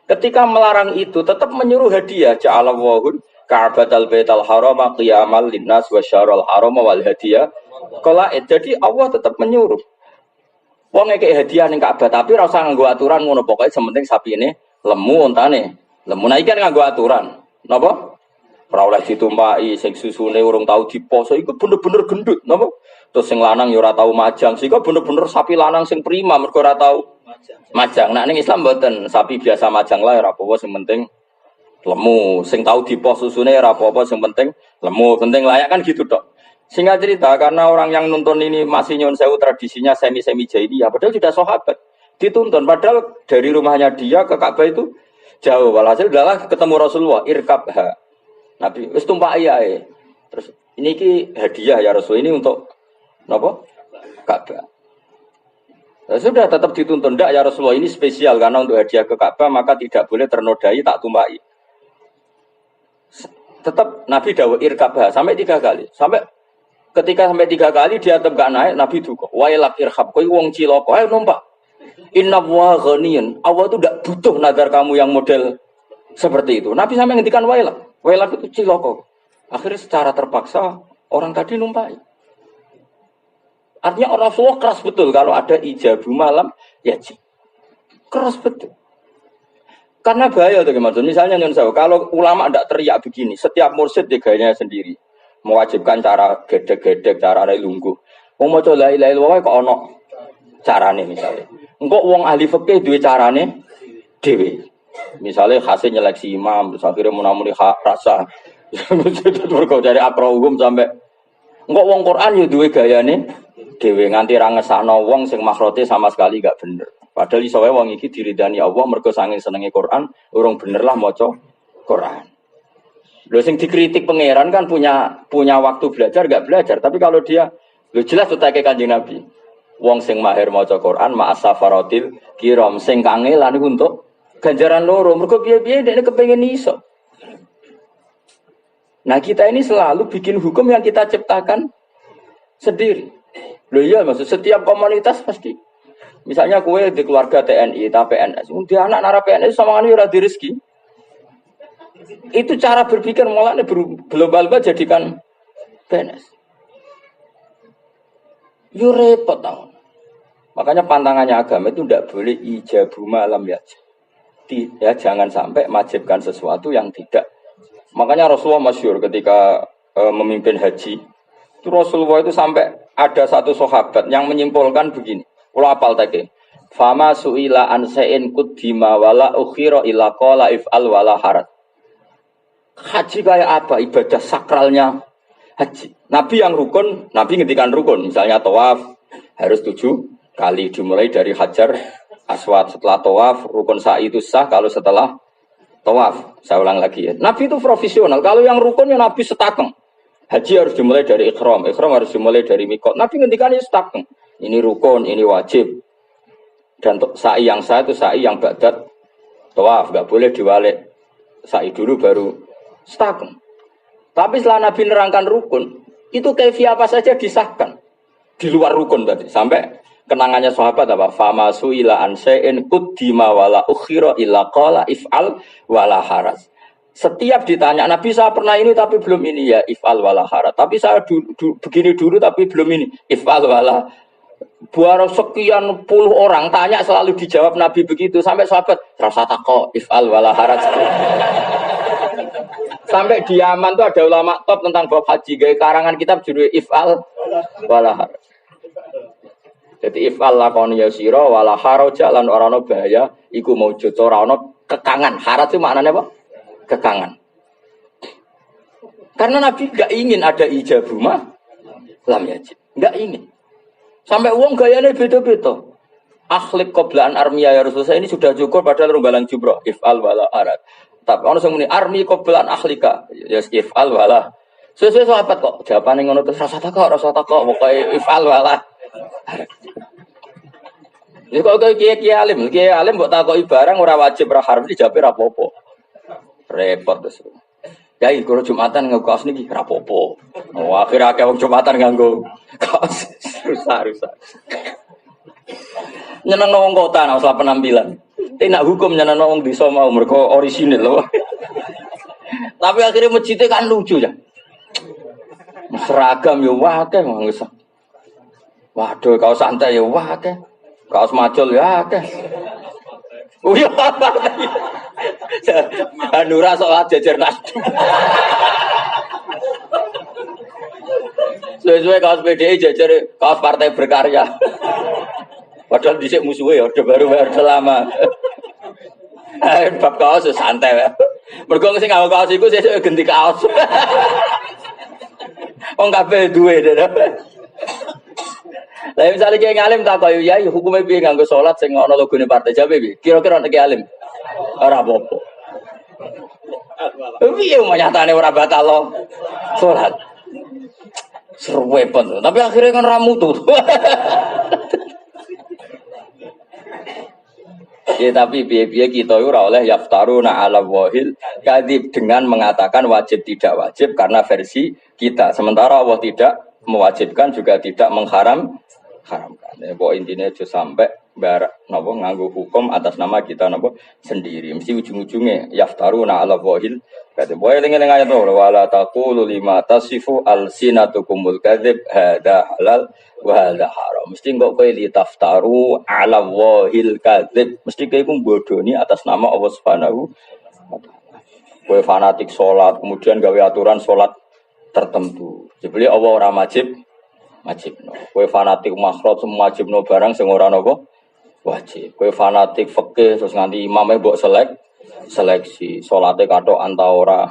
Ketika melarang itu tetap menyuruh hadiah. Ja'alallahul Ka'batal Baital Haram qiyamal linnas wa syarrul haram wal hadiah. Jadi Allah tetap menyuruh. Wong ngekek hadiah ning Ka'bah tapi ora usah nganggo aturan ngono pokoke sementing sapi ini lemu ontane. Lemu nah iki kan nganggo aturan. Napa? Ora oleh ditumpaki sing susune urung tau diposo iku bener-bener gendut, napa? Terus sing lanang ya ora tau majang, sehingga bener-bener sapi lanang sing prima mergo ora tau majang. Nah ning Islam mboten, sapi biasa majang lah ora apa-apa sing penting lemu, sing tau dipos susune ora apa-apa sing penting lemu, penting layak kan gitu tok. Singkat cerita karena orang yang nonton ini masih nyun sewu tradisinya semi-semi jahiliyah padahal sudah sahabat dituntun padahal dari rumahnya dia ke Ka'bah itu jauh walhasil adalah ketemu Rasulullah irkabha. Nabi wis tumpaki ae. Terus ini ki hadiah ya Rasul ini untuk napa? Ka'bah. Ya sudah tetap dituntun ndak ya Rasulullah ini spesial karena untuk hadiah ke Ka'bah maka tidak boleh ternodai tak tumpaki. Tetap Nabi dawuh irkabha sampai 3 kali. Ketika sampai 3 kali dia tetap gak naik Nabi duka. Wailak irhab kowe wong cilaka ayo numpak. Inna wa ghaniyun. Allah itu tidak butuh nazar kamu yang model seperti itu. Nabi sampai ngendikan wailak. Wailak itu cilaka. Akhirnya secara terpaksa orang tadi numpai. Artinya orang Rasulullah keras betul kalau ada ijabu malam ya keras betul. Karena bahaya tuh gimana? Misalnya kalau ulama tidak teriak begini, setiap mursyid dia gayanya sendiri. Mewajibkan cara gedek-gedek, cara lungguh. Mau coba la ilaha illallah kok ono carane misalnya. Engkau wong ahli fikih duwe carane dhewe. Misalnya hasil nyeleksi imam, terus akhirnya menamuni hak rasa. Mergo dari akra hukum sampai engkau wong Quran yo duwe gayane dhewe nganti ra ngesahno wong sing makhrote sama sekali gak bener. Padahal iso wae wong iki diridani Allah mergo saking senenge Quran, urung bener lah maca Quran. Lho sing dikritik pangeran kan punya waktu belajar gak belajar, tapi kalau dia lho jelas utake Kanjeng Nabi. Wong sing mahir maca Quran ma'as safaratil kiram sing kangelan iku untuk ganjaran loro. Mergo piye-piye dekne kepengin iso. Nah, kita ini selalu bikin hukum yang kita ciptakan sendiri. Lho iya maksud setiap komunitas pasti. Misalnya kue di keluarga TNI, tapi PNS, dia anak nara PNS sama anu ora di rezeki. Itu cara berpikir mulanya global jadikan PNS. Yo repot tau. Makanya pantangannya agama itu tidak boleh ijabu malam ya. Ya jangan sampai wajibkan sesuatu yang tidak. Makanya Rasulullah masyhur ketika memimpin haji. Itu Rasulullah itu sampai ada satu sahabat yang menyimpulkan begini. Kalau apal tadi. Fama su'ila an sa'in kuddima wala ukhira illa qala if'al wala harat. Haji kayak apa? Ibadah sakralnya haji. Nabi yang rukun, Nabi ngendikan rukun. Misalnya tawaf harus 7 kali dimulai dari Hajar Aswad. Setelah tawaf, rukun sa'i itu sah kalau setelah tawaf. Saya ulang lagi ya. Nabi itu profesional. Kalau yang rukun ya Nabi setakeng. Haji harus dimulai dari ikhram. Ikhram harus dimulai dari mikot. Nabi ngendikan ini setakeng. Ini rukun, ini wajib. Dan sa'i yang sah itu sa'i yang ba'dat tawaf. Enggak boleh diwalik. Sa'i dulu baru setakeng. Tapi setelah Nabi nerangkan rukun, itu kaifiah apa saja disahkan. Di luar rukun tadi. Sampai kenangannya sahabat apa? Fama su'ila an syai'in quddima wala ukhira illa qala if'al wala haras. Setiap ditanya, Nabi saya pernah ini tapi belum ini ya if'al wala haras. Tapi saya begini dulu tapi belum ini if'al wala. Buat sekian puluh orang tanya selalu dijawab Nabi begitu. Sampai sahabat, rasa takok if'al wala haras. Sampai di Yaman tuh ada ulama top tentang bab haji, gaya karangan kitab judul if'al wala haras. Jadi if'al lakoni yasira wala haraja lan ora ana bahaya iku maujud ora ana kekangan. Harat itu maknanya apa? kekangan. Karena Nabi nggak ingin ada ijabu mah lam yajib, nggak ingin. Sampai uang gayanya beda-beda. Akhlik qoblaan armiya ya Rasulullah ini sudah cukup padahal runggalang jumroh if'al wala arad. Tapi orang yang muni armi qoblaan akhlika ya if'al wala. Sesuai sahabat kok jawabannya ngono terus rasa takok pokoknya if'al wala. Ya kok kiai alim mbok takoki barang ora wajib ora haram dijape ra apa-apa. Repot terus. Ya kalau Jumatan nganggo kaos niki ra apa-apa. Oh akhirnya akeh wong Jumatan nganggo kaos rusak. Nyenengno wong kota nek salah penampilan. Tapi nak hukum nyenengno wong desa mau mergo orisinil lho. Tapi akhirnya masjidnya kan lucu ya. Seragam ya akeh wis. Waduh kaos santai ya akeh. Kaos macul ya akeh. Oh iya. Hanura sholat jajar nasdem. Sesuai kaos PDI jajar kaos Partai Berkarya. Padahal dhisik musuhe ya orde baru orde lama. Bab kaos santai wae. Mergo sing nganggo kaos iku sesuk ganti kaos. Wong kabeh duwe dhewe. Lah misale ki ngalim tak koyo ya hukume piye nganggo salat sing ana logone partai jabe piye? Kira-kira nek alim ora apa-apa. Piye nyatane ora batal salat. Seruwe pon. Tapi akhirnya kan ra mutu. Ya tapi biaya kita ora oleh yaftaruna ala wahil kadhib dengan mengatakan wajib tidak wajib karena versi kita. Sementara Allah tidak mewajibkan juga tidak mengharamkan. Ya pokok intinya aja sampai barak napa nganggo hukum atas nama kita napa sendiri. Mesti ujung-ujungnya yaftaruna ala wahil kadhib. Wae eling-eling ayat wala taqulu lima tasifu alsinatukumul kadhib hada halal wa hadza haram. Mesti kok kowe li taftaru ala wahil kadzib. Mesti kowe iku bodoni atas nama Allah Subhanahu wa taala. Kowe fanatik salat kemudian gawe aturan salat tertentu. Jebule Allah ora wajibno. Kowe fanatik makhraj wajibno barang sing ora napa wajib. Kowe fanatik fikih terus nganti imame mbok seleksi salate katokan ta ora.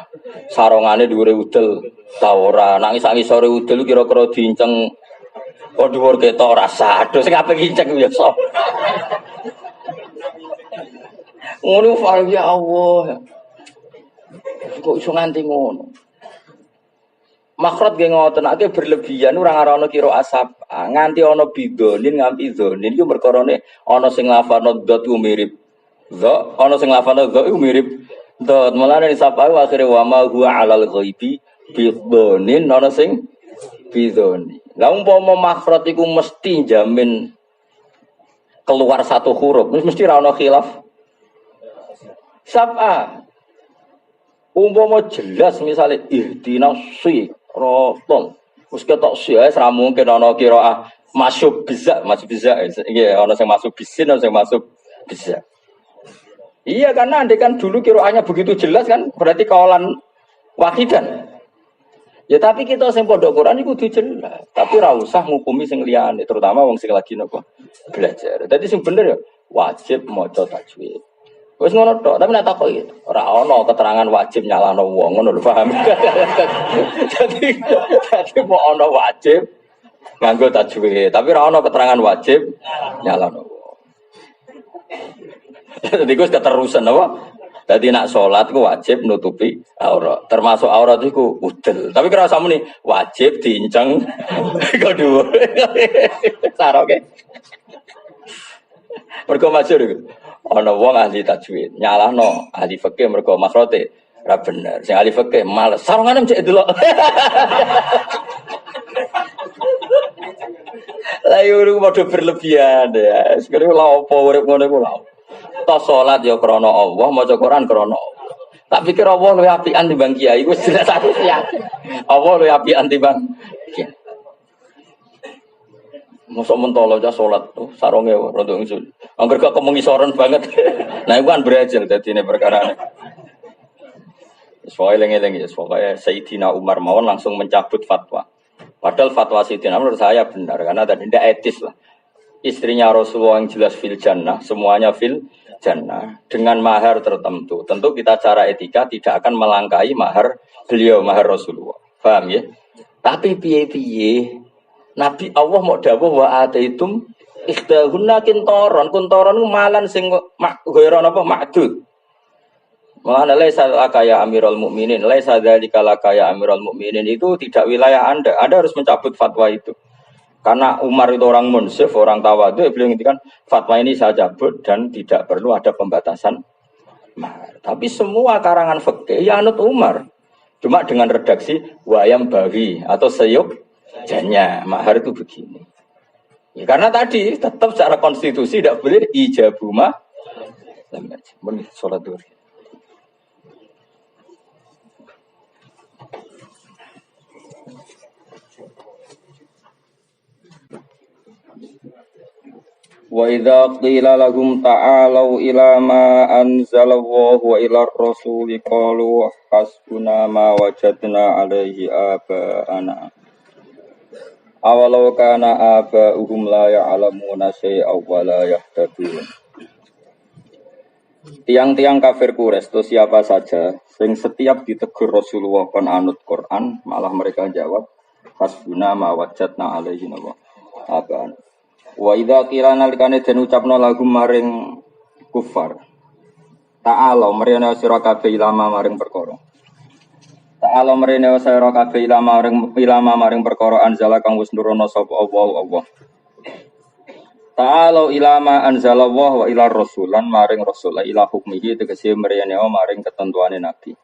Sarongane dhuwure udel ta ora. Nang sak-isore udel kira-kira diinceng kok dhuwur ketok ora sadho sing ape kinceng ya so. Ngono ya Allah. Kok iso nganti ngono. Makhraj ge ngoten ake berlebihan ora ngarana kira asap. Nganti ana bidonin ngampi zonin iku perkarane ana sing lafadzno dzat mirip. Dzat ana sing lafadzno dzat mirip. Dzat mulane disapa akhire wa ma huwa alal ghaibi bidonin ana sing bidoni. Lah umpama makhraj iku mesti jamin keluar satu huruf, mesti ra ono khilaf. Sab'a. Umpama jelas misale ihdinas siratal. Wis ketok sih ra mungkin ana qiraah masuk bisa. Iya, ana sing masuk bisin, ana sing masuk bisa. Iya karena andai kan dulu qiraahnya begitu jelas kan berarti kaulan wahidan. Ya tapi kita sing pondok Quran iku kudu jelas. Tapi ora usah ngukumi sing liyane, terutama wong sing lagi napa belajar. Dadi sing bener ya wajib maca tajwid. Wis ngono tok, tapi nek takoki ora ana keterangan wajib nyalahno wong, ngono lho paham. Jadi mau ana wajib nganggo tajwid, tapi ora ana keterangan wajib nyalahno wong. Jadi gue keterusan apa? Jadi nak sholat ku wajib nutupi aurat. Termasuk aurat itu udel. Tapi kalau kamu nih wajib diinceng kedua. Saroke. Mergo masyhur iku. Ana wong ahli tajwid, nyalahno ahli fikih mergo makhrote ra bener. Sing ahli fikih males. Sarungane cek delok. Lah yo padha berlebihan ya. Sekali lha opo urip ngono iku lha. Tos salat ya krana Allah, maca Quran krana Allah. Tak pikir Allah luwih apian timbang kiai, wis jelas aku yakin. Allah luwih apian timbang kiai. Mosok mentolo aja salat tuh sarunge rada ngsul. Angger kok mengisoran banget. Nah iku kan berhasil dadine perkarane. Soale eling-eling ya, pokoke Sayyidina Umar mawon langsung mencabut fatwa. Padahal fatwa Sayyidina menurut saya benar karena tadi tidak etis lah. istrinya Rasulullah yang jelas fil jannah, semuanya fil jannah dengan mahar tertentu. Tentu kita cara etika tidak akan melangkahi mahar beliau, mahar Rasulullah. Paham ya? Tapi piye-piye Nabi Allah mau dawuh wa ataitum ikhdahunna kintoron, kuntoron malan sing ghairon apa ma'dud. Malah laisa lakaya Amirul Mukminin, laisa dzalika lakaya Amirul Mukminin itu tidak wilayah Anda. Anda harus mencabut fatwa itu. Karena Umar itu orang munsif, orang tawadhu, beliau ngendikan fatwa ini saya cabut dan tidak perlu ada pembatasan mahar. Tapi semua karangan fikih ya anut Umar. Cuma dengan redaksi wayam bawi atau seyuk janya mahar itu begini. Ya, karena tadi tetap secara konstitusi tidak boleh ijabuma. Sholat dulu. Wa idza qila lahum ta'alu ila ma anzalallahu wa ila ar-rasuli qalu hasbuna ma wajadna alaihi aba'ana awalau kana aba'uhum la ya'lamuna syai'a wa la yahtadun. Tiang-tiang kafir Quraisy itu siapa saja sing setiap ditegur Rasulullah kon anut Quran malah mereka jawab hasbuna ma wajadna alaihi aba'ana. Wa idza qila nalikane den ucapno lagu maring kufar ta'ala mrene sira kabeh ilama maring perkara ta'ala mrene sira kabeh ilama maring perkara anzala kang wis nurono sapa Allah ta'ala ilama anzala wa ila rasulan maring rasul ila hukmihi tegese mrene maring ketentuane nabi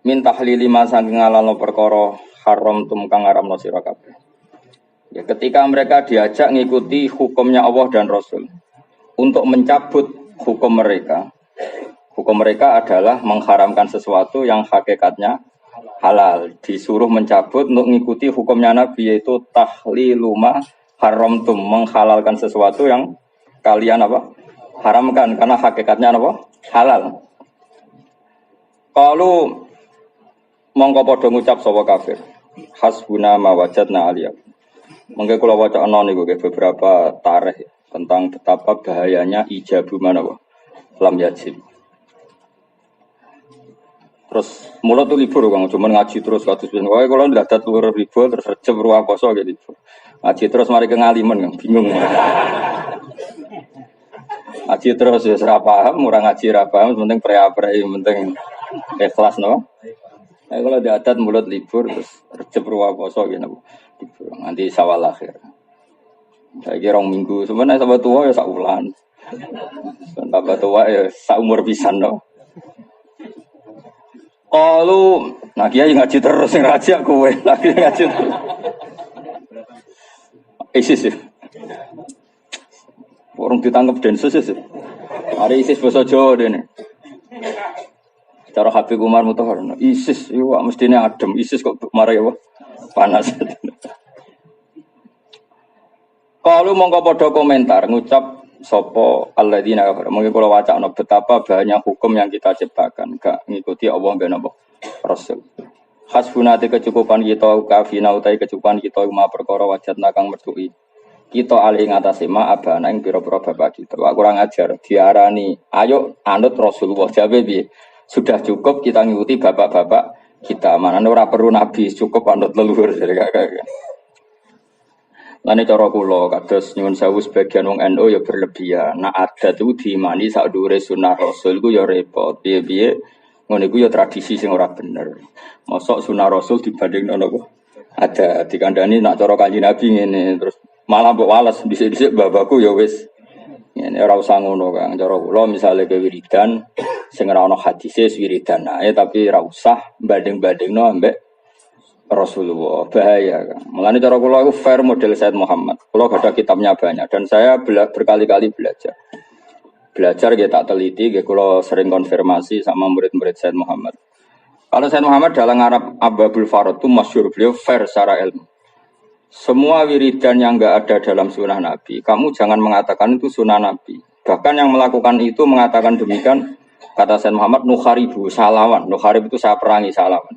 min tahlili ma saking ngalalo perkara haram tum kang haramno sira kabeh. Ya, ketika mereka diajak ngikuti hukumnya Allah dan Rasul untuk mencabut hukum mereka adalah mengharamkan sesuatu yang hakikatnya halal. Disuruh mencabut untuk ngikuti hukumnya Nabi yaitu tahliluma haramtum, menghalalkan sesuatu yang kalian haramkan karena hakikatnya halal. Kalau mongko padha ngucap sapa kafir hasbuna ma wajadna aliyah. Mungkin kalau baca niku beberapa tarikh tentang betapa bahayanya ijabu lam yajib. Terus mulut tuh libur Kang, cuma ngaji terus kados ben. Wae kalau ndak ada telur libur terus recep ruang poso gitu. Ngaji terus mari ke ngalimen Kang, bingung. Ngaji terus ya ora paham, ora ngaji ora paham, penting pre-pre penting ikhlas no. Kalau ndak ada mulut libur terus recep ruang poso gitu. Nanti sawal akhir. Saya kira minggu sebenarnya sahabat tua ya saulan. Sahabat tua ya saumur pisan no. Kalau nah kiai ngaji terus ngaji aku lagi ngaji terus. ISIS ya. Orang ditangkap densus ya. Hari ISIS bahasa Jawa dene. Cara Habib Umar Mutahar, ISIS itu mestinya adem. ISIS kok marah ya panas. Kalau mongko padha komentar ngucap sapa alladzina kafir. Mungkin kalau wacana betapa banyak hukum yang kita ciptakan gak ngikuti Allah ben apa Rasul. Hasbunati kecukupan kita kafina utai kecukupan kita ma perkara wajadna kang mertui. Kita alih ngatasi ma abana ing pira-pira bapak kita. Wah kurang ajar diarani ayo anut Rasulullah jabe piye. Sudah cukup kita ngikuti bapak-bapak kita. Manane ora perlu nabi cukup anut leluhur jadi kakak. Lane cara kula kados nyuwun sewu sebagian wong NU ya berlebihan. Nah adat itu diimani sak dhuwure sunah Rasul iku ya repot. Piye-piye ngono iku ya tradisi sing ora bener. Mosok sunah Rasul dibandingno napa? Ada dikandani nak cara Kanjeng Nabi ngene terus malah mbok wales dhisik-dhisik bapakku ya wis ngene ora usah ngono Kang. Cara kula misale ke wiridan sing ora ana hadise wiridan ae tapi ora usah banding-bandingno ambek Rasulullah bahaya kan. Mulane cara kula iku fair model Said Muhammad. Kula ada kitabnya banyak dan saya berkali-kali belajar. Belajar ya tak teliti, ya kula sering konfirmasi sama murid-murid Said Muhammad. Kalau Said Muhammad dalam Arab Ababul Farad itu masyhur beliau fair secara ilmu. Semua wiridan yang enggak ada dalam sunnah Nabi, kamu jangan mengatakan itu sunnah Nabi. Bahkan yang melakukan itu mengatakan demikian kata Said Muhammad nukharibu salawan. Nukharib itu saya perangi salawan.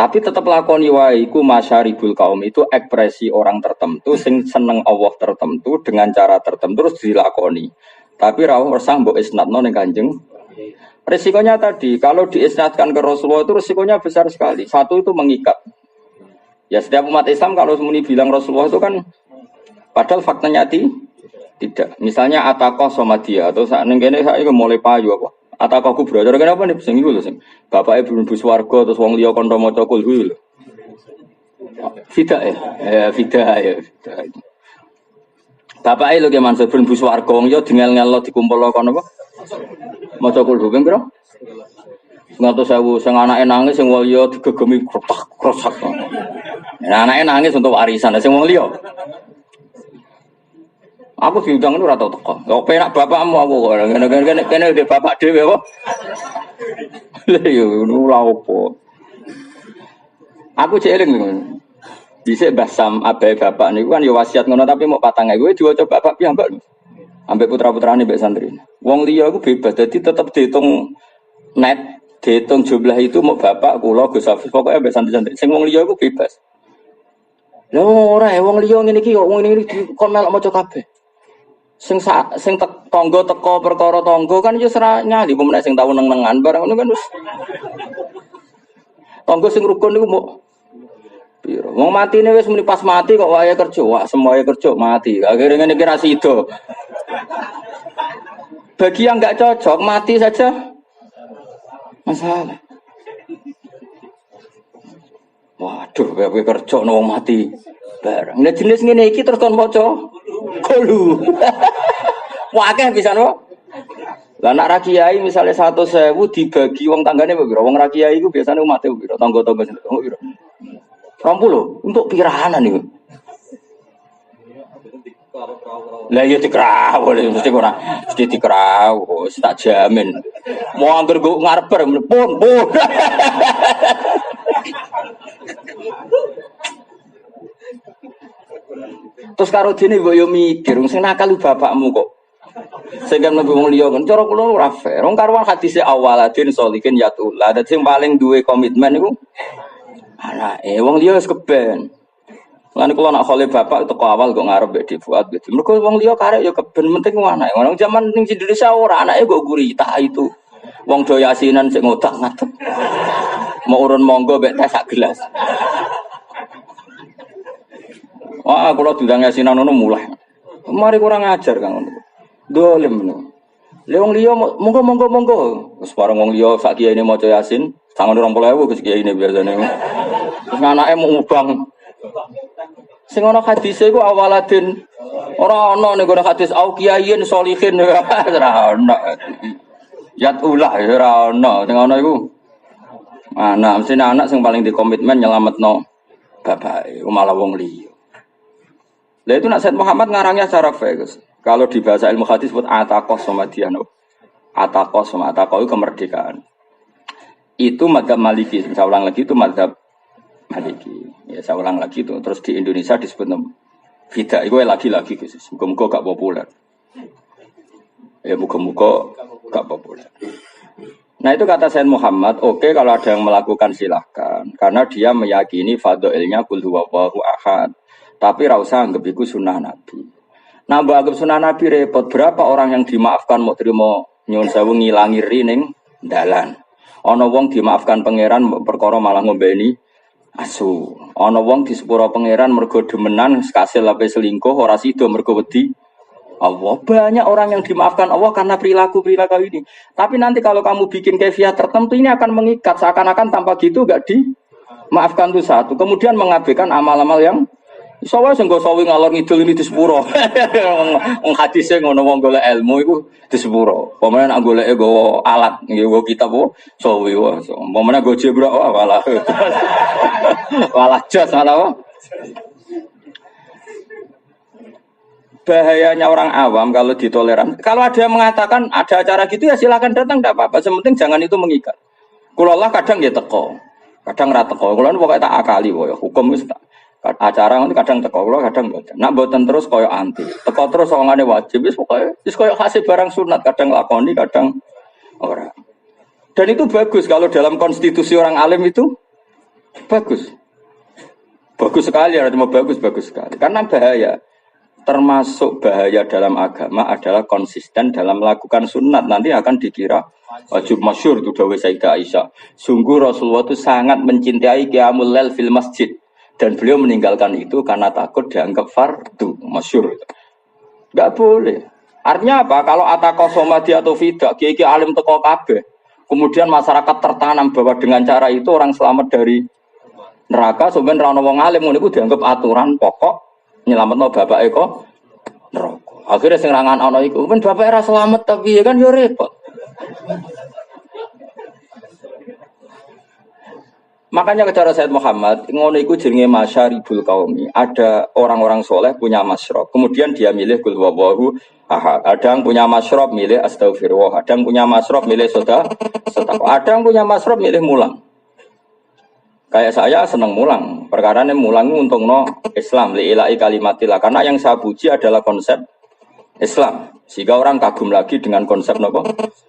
Tapi tetap lakoni wae iku masyaribul kaum itu ekspresi orang tertentu sing seneng Allah tertentu dengan cara tertentu terus dilakoni. Tapi rawuh resah mbok isnadno ning Kanjeng. Resikonya tadi kalau diisnadkan ke Rasulullah itu resikonya besar sekali. Satu itu mengikat. Ya setiap umat Islam kalau muni bilang Rasulullah itu kan padahal faktanya tidak. Misalnya atakoh sama dia atau saat nengkene saya mulai payu apa. Atakoh kubro. Cara kenapa nih sing iku lho sing. Bapake mlebu swarga terus wong liya kandha maca kulhu lho. Fida ya. Fida. Bapake lho ki mansur mlebu swarga wong liya dingel-ngelo dikumpulno kono apa? Maca kulhu ping pira? 100.000 sing anake nangis sing wong liya digegemi krosak. Nah, anake nangis untuk warisan sing wong liya. Aku diundang itu ora tau teko. Kok penak bapakmu aku kok. Kene de bapak dhewe apa? Lha yo lha opo. Aku cek eling ngono. Dhisik Mbah Sam abahe bapak niku kan yo wasiat ngono tapi mau patange kowe diwaca bapak piyambak. Ambek putra-putrane mbek santri. Wong liya iku bebas dadi tetep diitung net, diitung jumlah itu mau bapak kula Gus Hafiz pokoke mbek santri-santri. Sing wong liya iku bebas. Lha ora wong liya ngene iki kok wong ngene iki kon melok maca kabeh. Sing tangga teko perkara tangga kan yo ora nyali pemenek sing tau neng-nengan barang ngono kan wis. Tangga sing rukun niku mbok piro. Wong matine wis muni pas mati kok wae kerja, wak semoyo kerja mati. Akhire ngene iki ra sida. Bagi yang enggak cocok mati saja masalah. Waduh, kowe kerja nang mati bareng. Nek jenis ngene iki terus kon maca kolu. Wah akeh pisan kok. Lah nek ra kiai misale 100.000 dibagi wong tanggane piro? Wong ra kiai iku biasane umate piro? Tangga-tangga piro? 20 untuk pirahanan niku. Lah ya dikraw, mesti ora mesti dikraw, wis tak jamin. Mau angger go ngarep pun. Terus karo dene mbok yo mikir, sing nakal bapakmu kok. Sing kan mlebu wong liya kan cara kula ora fair. Wong karuan hadise awaladin sholihin yatul. Lah dadi sing paling duwe komitmen niku anake wong liya wis keben. Lan kula nak khole bapak teko awal kok ngarep mbek dibuat gitu. Mergo wong liya karek yo keben penting anake. Wong zaman ning Indonesia ora anake kok gurita itu. Wong do yasinan sik ngotak ngadep. Mau urun monggo mbek teh sak gelas. Wah, kalau diundang yasinan ngono mulai. Mari kurang ajar Kang. Dolim ngono. Le wong liya monggo. Wis bareng wong liya sak kiai ini maca yasin, sangon 20.000 Gus kiai ini biasane. Terus anake mau ubang. Sing ana hadise iku awaladin. Ora ana ning kono hadis au kiaiin sholihin ora ana. Yat ulah ora ana. Sing ana iku anak mesti anak sing paling dikomitmen nyelametno bapake malah wong liya. Lah itu nak Said Muhammad ngarangnya secara bagus. Kalau di bahasa ilmu hadis disebut ataqos sama diano. Ataqos sama ataqo itu kemerdekaan. Itu mazhab Maliki. Saya ulang lagi itu mazhab Maliki. Ya saya ulang lagi itu. Terus di Indonesia disebut fida. Itu lagi-lagi Gus. Muga-muga gak populer. Ya muga-muga gak populer. Nah itu kata Said Muhammad, oke, kalau ada yang melakukan silahkan. Karena dia meyakini fadha'ilnya qul huwallahu ahad. Tapi ra usah anggap iku sunah Nabi. Nah, mbok anggap sunah Nabi repot. Berapa orang yang dimaafkan mau trimo nyuwun sewu ngilangi rining dalan. Ana wong dimaafkan pangeran perkara malah ngombeni asu. Ana wong di sepuro pangeran mergo demenan kasil ape selingkuh ora sida mergo wedi Allah. Banyak orang yang dimaafkan Allah karena perilaku-perilaku ini. Tapi nanti kalau kamu bikin kefiah tertentu ini akan mengikat. Seakan-akan tanpa gitu gak dimaafkan itu satu. Kemudian mengabaikan amal-amal yang soalnya sing go sawi ngalor ngidul ini di sepuro. Wong hadise ngono wong golek ilmu iku di sepuro. Pemene nak goleke go alat, nggih go kitab wo sawi wae. Pemene go jebrak walah. Walah jas malah. Bahayanya orang awam kalau ditoleran. Kalau ada yang mengatakan ada acara gitu ya silakan datang tidak apa-apa. Sementing jangan itu mengikat. Kulo Allah kadang ya teko, kadang ra teko. Kulo pokoke tak akali wae. Hukum wis tak. Acara nanti kadang teko, kulo kadang mboten. Nak mboten terus koyo anti. Teko terus ongane wajib wis pokoke wis koyo kasih barang sunat, kadang lakoni, kadang ora. Dan itu bagus kalau dalam konstitusi orang alim itu Bagus. Bagus sekali, cuma bagus sekali. Karena bahaya. Termasuk bahaya dalam agama adalah konsisten dalam melakukan sunat. Nanti akan dikira wajib masyhur itu dawuh Sayyidah Aisyah. Sungguh Rasulullah itu sangat mencintai qiyamul lail fil masjid dan beliau meninggalkan itu karena takut dianggap fardu, masyhur. Enggak boleh. Artinya apa? Kalau ataqo somadi atau fida, kiai alim teko kabeh. Kemudian masyarakat tertanam bahwa dengan cara itu orang selamat dari neraka, sebenarnya ana wong alim ngono iku dianggap aturan pokok nyelametno bapak kok neraka. Akhirnya sing rangan ana iku, men bapak ora selamat tapi ya kan yo repot. Makanya cara Said Muhammad, ngono iku jenenge masyaribul qaumi. Ada orang-orang soleh punya masyrab. Kemudian dia milih qul huwallahu ahad. Ada yang punya masyrab milih astaghfirullah. Ada yang punya masyrab milih sedekah. Ada yang punya masyrab milih mulang. Kayak saya seneng mulang. Perkarane mulang untungno Islam li ilahi kalimatillah. Karena yang saya puji adalah konsep Islam. Sehingga orang kagum lagi dengan konsep nopo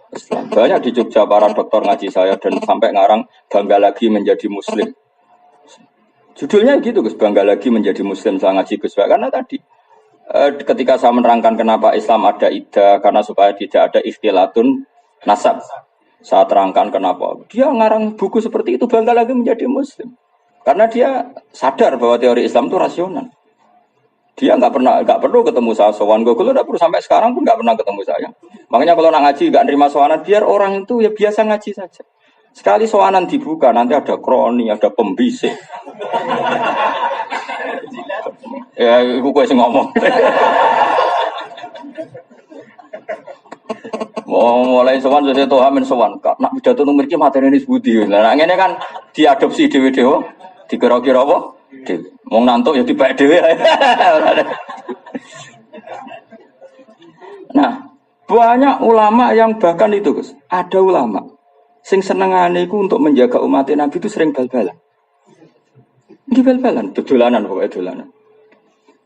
Islam. Banyak di Jogja para dokter ngaji saya dan sampai ngarang bangga lagi menjadi Muslim. Judulnya gitu Gus, bangga lagi menjadi Muslim saya ngaji Gus. Karena tadi ketika saya menerangkan kenapa Islam ada ida, karena supaya tidak ada ikhtilatun nasab. Saya terangkan kenapa dia ngarang buku seperti itu bangga lagi menjadi Muslim. Karena dia sadar bahwa teori Islam itu rasional. Dia nggak perlu ketemu saya sowan gue, kalau nggak perlu sampai sekarang pun nggak pernah ketemu saya. Makanya kalau nak ngaji nggak nerima sowanan, biar orang itu ya biasa ngaji saja. Sekali sowanan dibuka nanti ada kroni, ada pembisik. Ya, ibu gue sih ngomong. Oh, mulai sowan jadi toh amin sowan. Nak pidato nomor iki materi ini sebudi. Nah, ini kan diadopsi dewe-dewe, dikira-kira apa? Mau nantuk ya dibak dewe. Nah, banyak ulama yang bahkan itu, Gus. Ada ulama sing senengane iku untuk menjaga umat Nabi itu sering bal-balan. Iki bal-balan, dolanan pokoknya dolanan.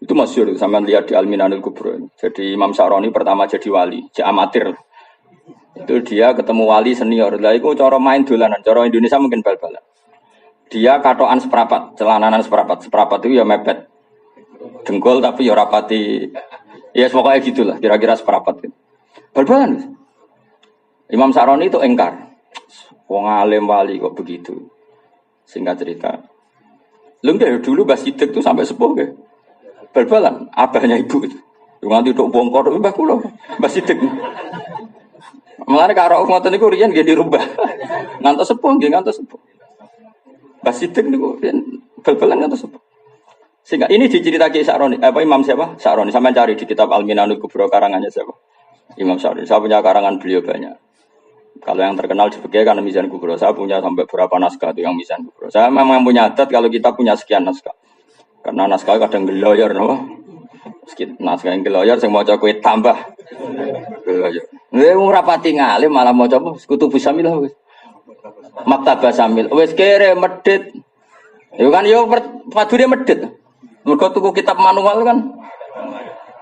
Itu masyhur sampean lihat di Al-Minanul Kubra. Jadi Imam Syaroni pertama jadi wali, jadi amatir. Itu dia ketemu wali senior. Lah iku cara main dolanan, cara Indonesia mungkin bal-balan. Dia katokan seperapat, celananan seperapat. Seperapat itu ya mepet. Dengkul tapi ya rapati. Ya pokoknya gitulah, kira-kira seperapat gitu. Bal-balan. Imam Syaroni itu engkar. Wong alim wali kok begitu. Singkat cerita. Lu dari dulu Mbah Sidik tuh sampai sepuh ke. Bal-balan, abahnya ibu itu. Nganti tok bongkor Mbah kula, Mbah Sidik. Mulane karo ngoten niku riyen nggih dirubah. Ngantos sepuh nggih ngantos sepuh. Mbah Sidik niku riyen bal-balan ngantos sepuh. Sehingga ini diceritake Syaroni, apa Imam siapa? Syaroni. Sampeyan cari di kitab Al-Minanul Kubra karangannya siapa? Imam Syaroni. Saya punya karangan beliau banyak. Kalau yang terkenal di fikih kan Mizan Kubra. Saya punya sampai berapa naskah itu yang Mizan Kubra. Saya memang punya adat kalau kita punya sekian naskah. Karena naskah kadang geloyor, no? Naskah yang geloyor, saya mau coba tambah. Geloyor. Ini rapati ngalim malah mau coba sekutu Busamil. Maktabah Samil. Wes kere medit. Yo kan yo padune medit. Mergo tuku kitab manual kan.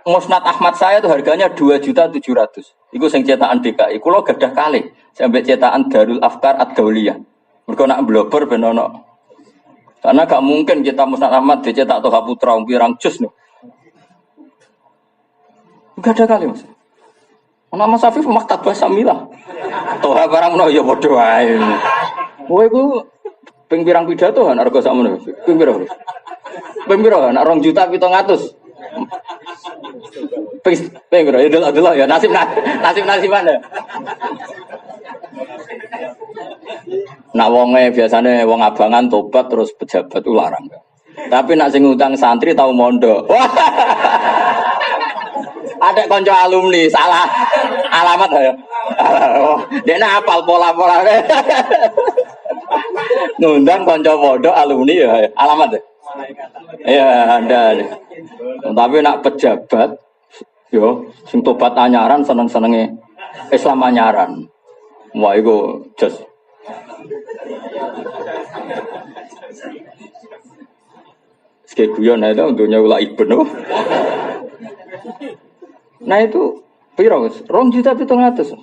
Musnad Ahmad saya tuh harganya 2.700.000. Iku sing cetakan DKI. Kulo gadah kalih sampai cetakan Darul Afkar Ad-Dauliyah. Mergo nak blober ben ono. Karena gak mungkin kita Musnad Ahmad dicetak Toha Putra pirang juz no. Gadah kali Mas. Ana Mas Afif Maktabah Samilah. Toha barang no ya padha wae. Kowe iku ping pirang pidato kan harga sakmono. Ping pira? Ping pira? Nak 2.700.000. Pengiro ya dulu ya nasib-nasiban ya. Nak wonge biasane wong abangan tobat terus pejabat itu larang. Tapi nak sing utang santri tau mondok. Ada konco alumni salah alamat ya. Dekne hafal pola-pola. Ngundang konco mondok alumni ya alamat ya. Iya, ada. Tapi nak pejabat yo sing tobat anyaran seneng-senenge Islam anyaran. Wah iku jos. Sekali guyon itu untuknya ulah ibn. Nah itu piro Mas? 2.700.000.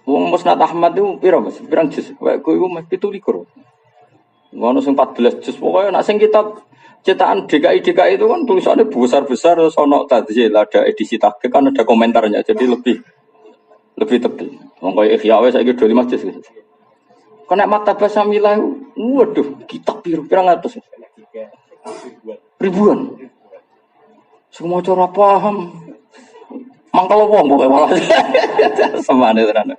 Wong Musnad Ahmad itu piro Mas? Pirang juz? Wae ku iku mesti 17. Ngono sing 14 juz. Pokoknya nak sing kitab cetakan DKI itu kan tulisannya besar-besar terus ono tadzil ada edisi tahqiq kan ada komentarnya jadi lebih tebal. Wong koyo Ihya wae saiki 25 juz. Kena maktabah Samilah, waduh, kitab pirang atus. Ribuan. Semua cara paham. Mangkal wong pokoke malah. Semane tenan.